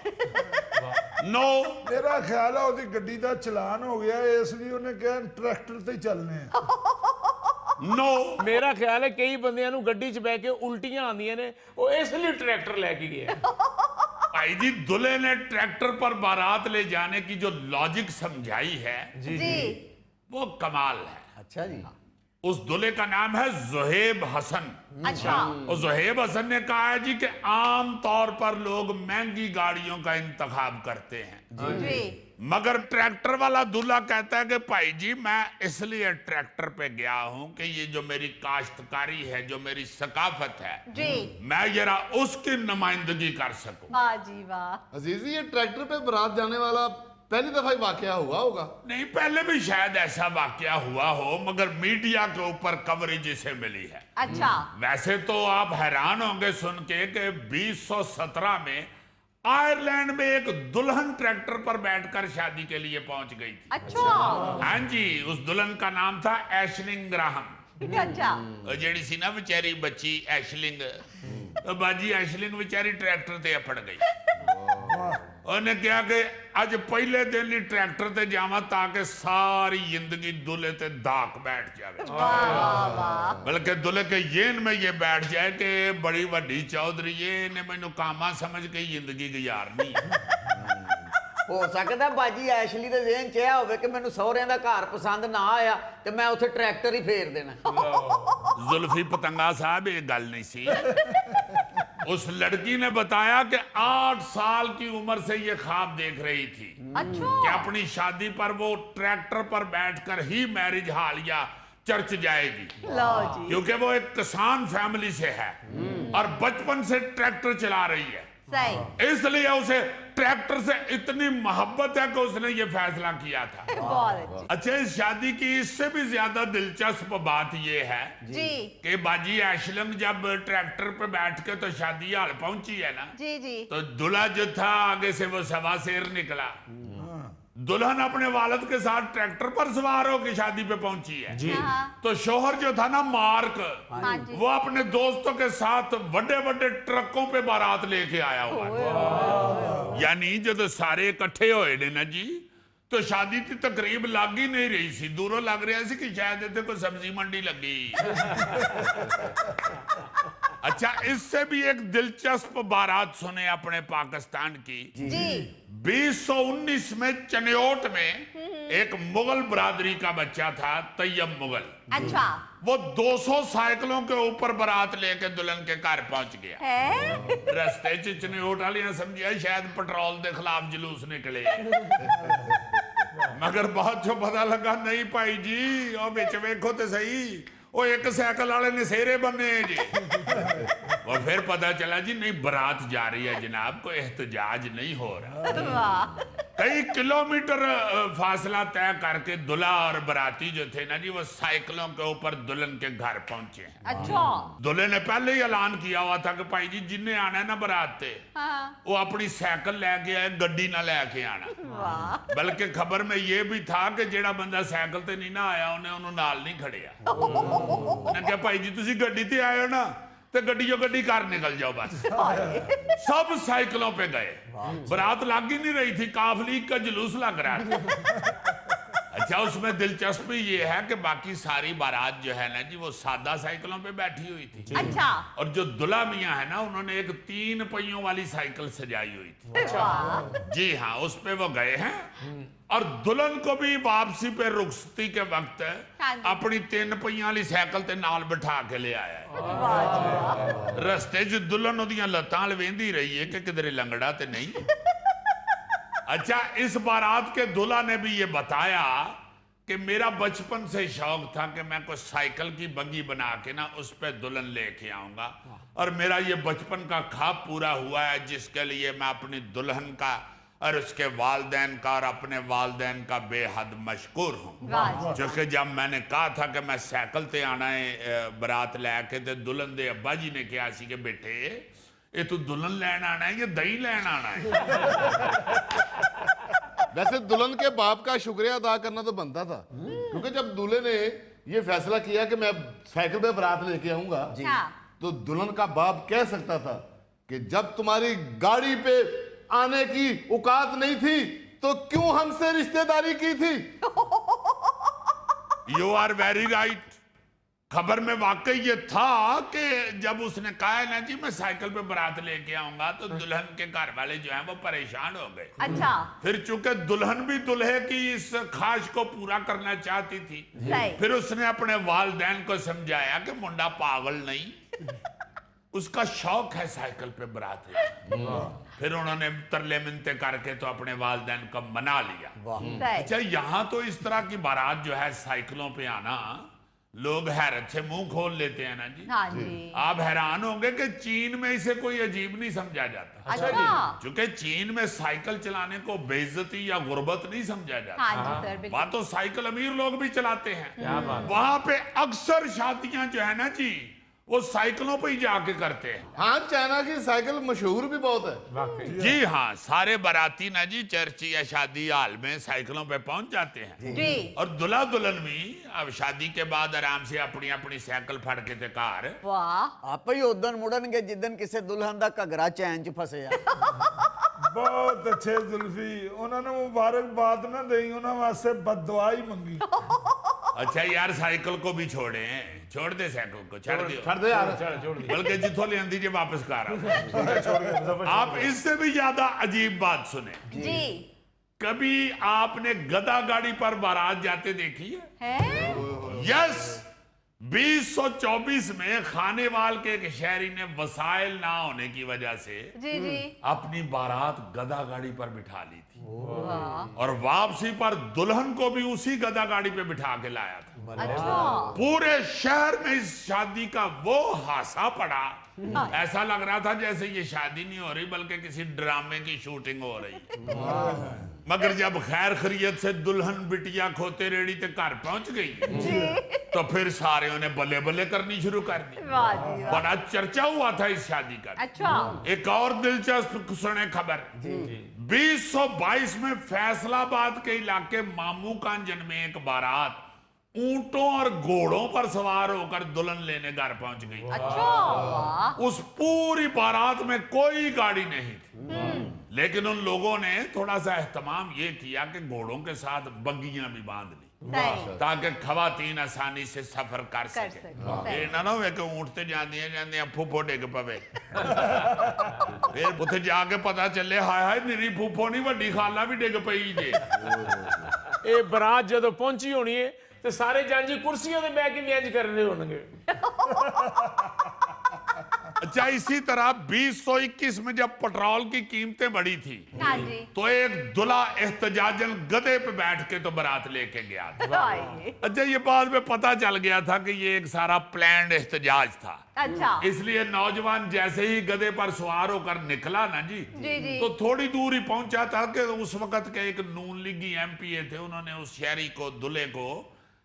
नो, ਮੇਰਾ ਖਿਆਲ ਹੈ ਉਹਦੀ ਗੱਡੀ ਦਾ ਚਲਾਨ ਹੋ ਗਿਆ, ਇਸ ਲਈ ਉਹਨੇ ਕਿਹਾ ਟਰੈਕਟਰ ਤੇ ਹੀ ਚੱਲਨੇ ਆ। नो, ਮੇਰਾ ਖਿਆਲ ਹੈ ਕਈ ਬੰਦਿਆਂ ਨੂੰ ਗੱਡੀ 'ਚ ਬਹਿ ਕੇ ਉਲਟੀਆਂ ਆਉਂਦੀਆਂ ਨੇ, ਉਹ ਇਸ ਲਈ ਟਰੈਕਟਰ ਲੈ ਕੇ ਗਏ। भाई जी, दूल्हे ने ट्रैक्टर पर बारात ले जाने की जो लॉजिक समझाई है जी वो कमाल है। अच्छा जी। उस दूल्हे का नाम है ज़ुहैब हसन। अच्छा। और ज़ुहैब हसन ने कहा है जी कि आम तौर पर लोग महंगी गाड़ियों का इंतखाब करते हैं, जी मगर ट्रैक्टर वाला दूल्हा कहता है कि भाई जी, मैं इसलिए ट्रैक्टर पे गया हूं कि ये जो मेरी काश्तकारी है, जो मेरी सकाफत है, जी, मैं जरा उसकी नुमाइंदगी कर सकूं। वाह जी वाह। अजीजी, ये ट्रैक्टर पे बारात जाने वाला पहली दफा ही वाकया हुआ होगा। नहीं, पहले भी शायद ऐसा वाकया हुआ हो, मगर मीडिया के ऊपर कवरेज इसे मिली है। अच्छा। वैसे तो आप हैरान होंगे सुन के कि 2017 में आयरलैंड में एक दुल्हन ट्रैक्टर पर बैठकर शादी के लिए पहुंच गई थी। अच्छा। हाँ जी, उस दुल्हन का नाम था एशलिंग ग्राहम। अच्छा। ਉਹ ਜਿਹੜੀ ਸੀ ਨਾ ਵਿਚਾਰੀ ਬੱਚੀ ਐਸ਼ਲਿੰਗ, ਉਹ ਬਾਜੀ ਐਸ਼ਲਿੰਗ ਵਿਚਾਰੀ ਟਰੈਕਟਰ ਤੇ ਅਪੜ ਗਈ। ਉਹਨੇ ਕਿਹਾ ਕਿ ਅੱਜ ਪਹਿਲੇ ਦਿਨ ਹੀ ਟਰੈਕਟਰ ਤੇ ਜਾਵਾਂ ਤਾਂ ਕਿ ਸਾਰੀ ਜ਼ਿੰਦਗੀ दूल्हे ਤੇ धाक बैठ जावे। बल्कि दूल्हे के येन में ये बैठ जाए कि बड़ी वड्डी चौधरी ने मैनू कामा समझ के जिंदगी गुजारनी है। हो सकता है बाजी ਐਸ਼ਲੀ ਦੇ ਜ਼ਿਹਨ 'ਚ ਇਹ ਹੋਵੇ ਕਿ ਮੈਨੂੰ ਸਹੁਰਿਆਂ ਦਾ ਘਰ ਪਸੰਦ ਨਾ ਆਇਆ ਤੇ ਮੈਂ ਉੱਥੇ ਟਰੈਕਟਰ ਹੀ ਫੇਰ ਦੇਣਾ। जुल्फी पतंगा साहब, ये गल नहीं सी। उस लड़की ने बताया कि 8 साल की उम्र से ये ख्वाब देख रही थी अच्छा। कि अपनी शादी पर वो ट्रैक्टर पर बैठकर ही मैरिज हॉल या चर्च जाएगी, लो जी। क्योंकि वो एक किसान फैमिली से है और बचपन से ट्रैक्टर चला रही है, सही। इसलिए उसे ट्रैक्टर से इतनी मोहब्बत है कि उसने ये फैसला किया था। बहुत अच्छी। अच्छा, इस शादी की इससे भी ज्यादा दिलचस्प बात ये है जी कि बाजी ऐशलम जब ट्रैक्टर पे बैठ के तो शादी हाल पहुंची है ना, जी जी। तो दूल्हा जो था आगे से वो सवा शेर निकला। दुल्हन अपने वालिद के साथ ट्रैक्टर पर सवार होकर शादी पे पहुंची है जी। तो शोहर जो था ना मार्क, हाँ जी। वो अपने दोस्तों के साथ बड़े बड़े ट्रकों पे बारात लेके आया हुआ है। यानी जब सारे इकट्ठे होए ने ना जी, तो शादी की तकरीब लग ही नहीं रही सी, दूरों लग रहा सी कि शायद इतने कोई सब्जी मंडी लगी। अच्छा, इससे भी एक दिलचस्प बारात सुने अपने पाकिस्तान की जी 2019 में चनियोट में एक मुगल बरादरी का बच्चा था, तैयब मुगल। अच्छा वो 200 साइकिलों के ऊपर बारात लेके दुल्हन के घर पहुंच गया है। रस्ते च चनियोट वालियां समझिया शायद पेट्रोल के खिलाफ जुलूस निकले, मगर बाद चो पता लगा नहीं भाई जी, और बिच वेखो तो सही, वो एक साइकिल वाले ने सेरे बने जी। और फिर पता चला जी नहीं, बारात जा रही है जनाब, कोई एहतजाज नहीं हो रहा। वाह। कई किलोमीटर फासला तय करके दूल्हा और बाराती जो थे ना जी, वो साइकिलों के ऊपर दुल्हन के घर पहुंचे हैं। अच्छा दूल्हे ने पहले ही ऐलान किया हुआ था कि भाई जी जिन्हें आना है ना बारात ते, हाँ। वो अपनी साइकिल लेके आए, गड्डी ना लेके आना। वाह। बल्कि खबर में ये भी था कि जेड़ा बंदा साइकिल ते नहीं ना आया उन्हें उन्होंने नाल नहीं खड़िया। उन्हें कहा भाई जी तुसी गड्डी ते आए हो ना, तो गड्डियों गड्डी कार निकल जाओ बस। सब साइकिलों पे गए, बारात लग ही नहीं रही थी, काफली का जुलूस लग रहा था। अच्छा, उसमें दिलचस्पी ये है कि बाकी सारी बारात जो है ना जी, वो सादा साइकिलों पे बैठी हुई थी। अच्छा और जो दुल्हा मियां है ना, उन्होंने एक 3 पहियों वाली साइकिल सजाई हुई थी। वाह। जी हाँ, उस पे वो गए हैं। और दुल्हन को भी वापसी पे रुखसती के वक्त हाँ जी। अपनी 3 पहियां वाली साइकिल ते नाल बिठा के ले आया है। वाह जी वाह। रस्ते च दुल्हन ओदियां लत्तां लवेंदी रही है कि किधरे लंगड़ा ते नहीं। अच्छा, इस बारात के दूल्हा ने भी ये बताया कि मेरा बचपन से शौक था कि मैं कोई साइकिल की बग्गी बना के ना उस पे दुल्हन लेके आऊंगा, और मेरा ये बचपन का ख्वाब पूरा हुआ है, जिसके लिए मैं अपनी दुल्हन का और उसके वालदैन का और अपने वालदैन का बेहद मशकूर हूँ। वाह। क्योंकि जब मैंने कहा था कि मैं साइकिल ते आना है बारात लैके, तो दुल्हन दे अब्बा जी ने कहा सी कि बेटे ये तू दुल्हन लैन आना है या दही लैन आना है? वैसे दुल्हन के बाप का शुक्रिया अदा करना तो बनता था, क्योंकि जब दूल्हे ने ये फैसला किया कि मैं साइकिल पे बारात लेके आऊंगा, हाँ। तो दुल्हन का बाप कह सकता था कि जब तुम्हारी गाड़ी पे आने की औकात नहीं थी तो क्यों हमसे रिश्तेदारी की थी। You are very right. खबर में वाकई ये था कि जब उसने कहा है ना जी मैं साइकिल पे बारात लेके आऊंगा, तो दुल्हन के घर वाले जो हैं वो परेशान हो गए। अच्छा फिर चूंकि दुल्हन भी दुल्हे की इस ख्वाहिश को पूरा करना चाहती थी, सही। फिर उसने अपने वालदैन को समझाया कि मुंडा पागल नहीं, उसका शौक है साइकिल पे बारात लेना। फिर उन्होंने तरले मिन्नते करके तो अपने वालदैन को मना लिया। सही। अच्छा, यहाँ तो इस तरह की बारात जो है साइकिलों पे आना, लोग हैरत से मुंह खोल लेते हैं ना जी। हाँ जी। आप हैरान होंगे कि चीन में इसे कोई अजीब नहीं समझा जाता। अच्छा क्योंकि चीन में साइकिल चलाने को बेइज्जती या गुर्बत नहीं समझा जाता। हाँ जी सर बिल्कुल। वहां तो साइकिल अमीर लोग भी चलाते हैं। वहां पे अक्सर शादियां जो है ना जी, वो साइकिलों पे ही जाके करते हैं। हाँ, चाइना की साइकिल मशहूर भी बहुत है। जी हाँ, सारे बाराती ना जी चर्च या शादी हाल में साइकिलों पे पहुंच जाते हैं। जी। और दुल्हा दुल्हन भी अब शादी के बाद आराम से अपनी अपनी साइकिल फड़ के ते घर। वाह। आप ही उदन मुड़नगे जिदन किसी दुल्हन दा घगरा चैन च फसिया। बहुत अच्छे जुल्फी, उन्होंने मुबारकबाद ना दी, उन्होंने वास्ते बददुआ ही मंगी। अच्छा यार, साइकिल को भी छोड़े, छोड़ दे साइकिल को, छोड़ दियो। छड़ दे यार। बल्कि जिथों ले आंदी जे वापस कर आओ। आप इससे भी ज्यादा अजीब बात सुने। जी। कभी आपने गधा गाड़ी पर बारात जाते देखी है? यस, 2024 में खानेवाल के एक शहरी ने वसाइल ना होने की वजह से जी जी। अपनी बारात गधा गाड़ी पर बिठा ली थी, वाह। और वापसी पर दुल्हन को भी उसी गधा गाड़ी पे बिठा के लाया था। अच्छा पूरे शहर में इस शादी का वो हासा पड़ा, ऐसा लग रहा था जैसे ये शादी नहीं हो रही बल्कि किसी ड्रामे की शूटिंग हो रही। मगर जब खैर खैरियत से दुल्हन बिटिया खोते रेड़ी ते घर पहुंच गई तो फिर सारे उन्हें बल्ले बल्ले करनी शुरू कर दी। वाह जी वाह। बड़ा चर्चा हुआ था इस शादी का। अच्छा एक और दिलचस्प सुने खबर, 2022 में फैसलाबाद के इलाके मामूकांजन में एक बारात ऊंटों और घोड़ों पर सवार होकर दुल्हन लेने घर पहुंच गई। अच्छा वाह। उस पूरी बारात में कोई गाड़ी नहीं थी, लेकिन उन लोगों ने थोड़ा सा एहतमाम ये किया कि घोड़ों के साथ बग्गियां भी बांध ली सही ताकि खवातीन आसानी से सफर कर कर सके। सके ये ना होवे कि ऊंट ते जांदियां फूफो डिग पवे फिर उत्थे जाके पता चले हाय हाय मेरी फूफो नहीं वड्डी खाला भी डिग पई जे। ਇਹ ਬਰਾਤ ਜਦੋਂ ਪਹੁੰਚੀ ਹੋਣੀ ਹੈ ਤੇ ਸਾਰੇ ਜਾਂਜੀ ਕੁਰਸੀਆਂ ਤੇ ਬਹਿ ਕੇ ਵੀ ਇੰਜ ਕਰ ਰਹੇ ਹੋਣਗੇ। अच्छा इसी तरह 2021 में जब पेट्रोल की कीमतें बढ़ी थी हाँ जी तो एक दूल्हा एहतजाजन गधे पे बैठ के तो बारात लेके गया था। हाय। अच्छा ये बाद में पता चल गया था कि ये एक सारा प्लान्ड एहतजाज था। अच्छा इसलिए नौजवान जैसे ही गधे पर सवार होकर निकला ना जी जी। तो थोड़ी दूर ही पहुंचा था कि उस वक्त के एक नून लीगी एमपीए थे, उन्होंने उस शहरी को दूल्हे को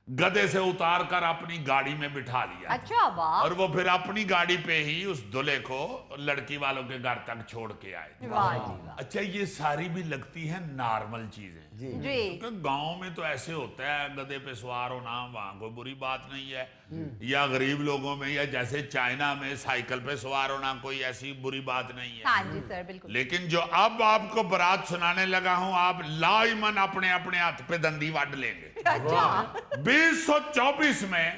गधे से उतार कर अपनी गाड़ी में बिठा लिया अच्छा वाह। और वो फिर अपनी गाड़ी पे ही उस दूल्हे को लड़की वालों के घर तक छोड़ के आए। वाह जी वाह। अच्छा ये सारी भी लगती है नॉर्मल चीजें जी क्योंकि गांव में तो ऐसे होता है गधे पे सवार होना वहां कोई बुरी बात नहीं है, या गरीब लोगों में या जैसे चाइना में साइकिल पे सवार होना कोई ऐसी बुरी बात नहीं है। हाँ जी सर बिल्कुल। लेकिन जो अब आपको बारात सुनाने लगा हूं आप लाइमन अपने अपने हाथ पे दंदी वाट लेंगे। अच्छा 2024 में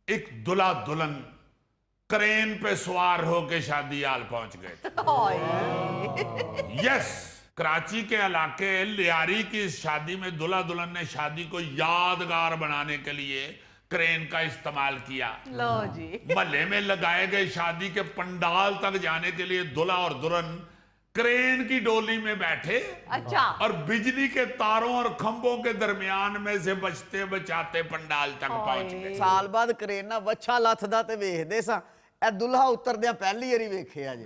एक दुल्हा दुल्हन क्रेन पे सवार होके शादी हाल पहुंच गए थे। यस कराची के इलाके लियारी की इस शादी में दूल्हा दुल्हन ने शादी को यादगार बनाने के लिए क्रेन का इस्तेमाल किया। लो जी महल्ले में लगाए गए शादी के पंडाल तक जाने के लिए दूल्हा और दुल्हन क्रेन की डोली में बैठे अच्छा और बिजली के तारों और खंभों के दरमियान में से बचते बचाते पंडाल तक पहुंच गए। ਸਾਲ ਬਾਅਦ ਕਰੇਨਾ ਵੱਛਾ ਲੱਥਦਾ ਤੇ ਵੇਖਦੇ ਸਾਂ ਇਹ ਦੁल्हा ਉਤਰਦਿਆਂ ਪਹਿਲੀ ਵਾਰੀ ਵੇਖਿਆ ਜੀ।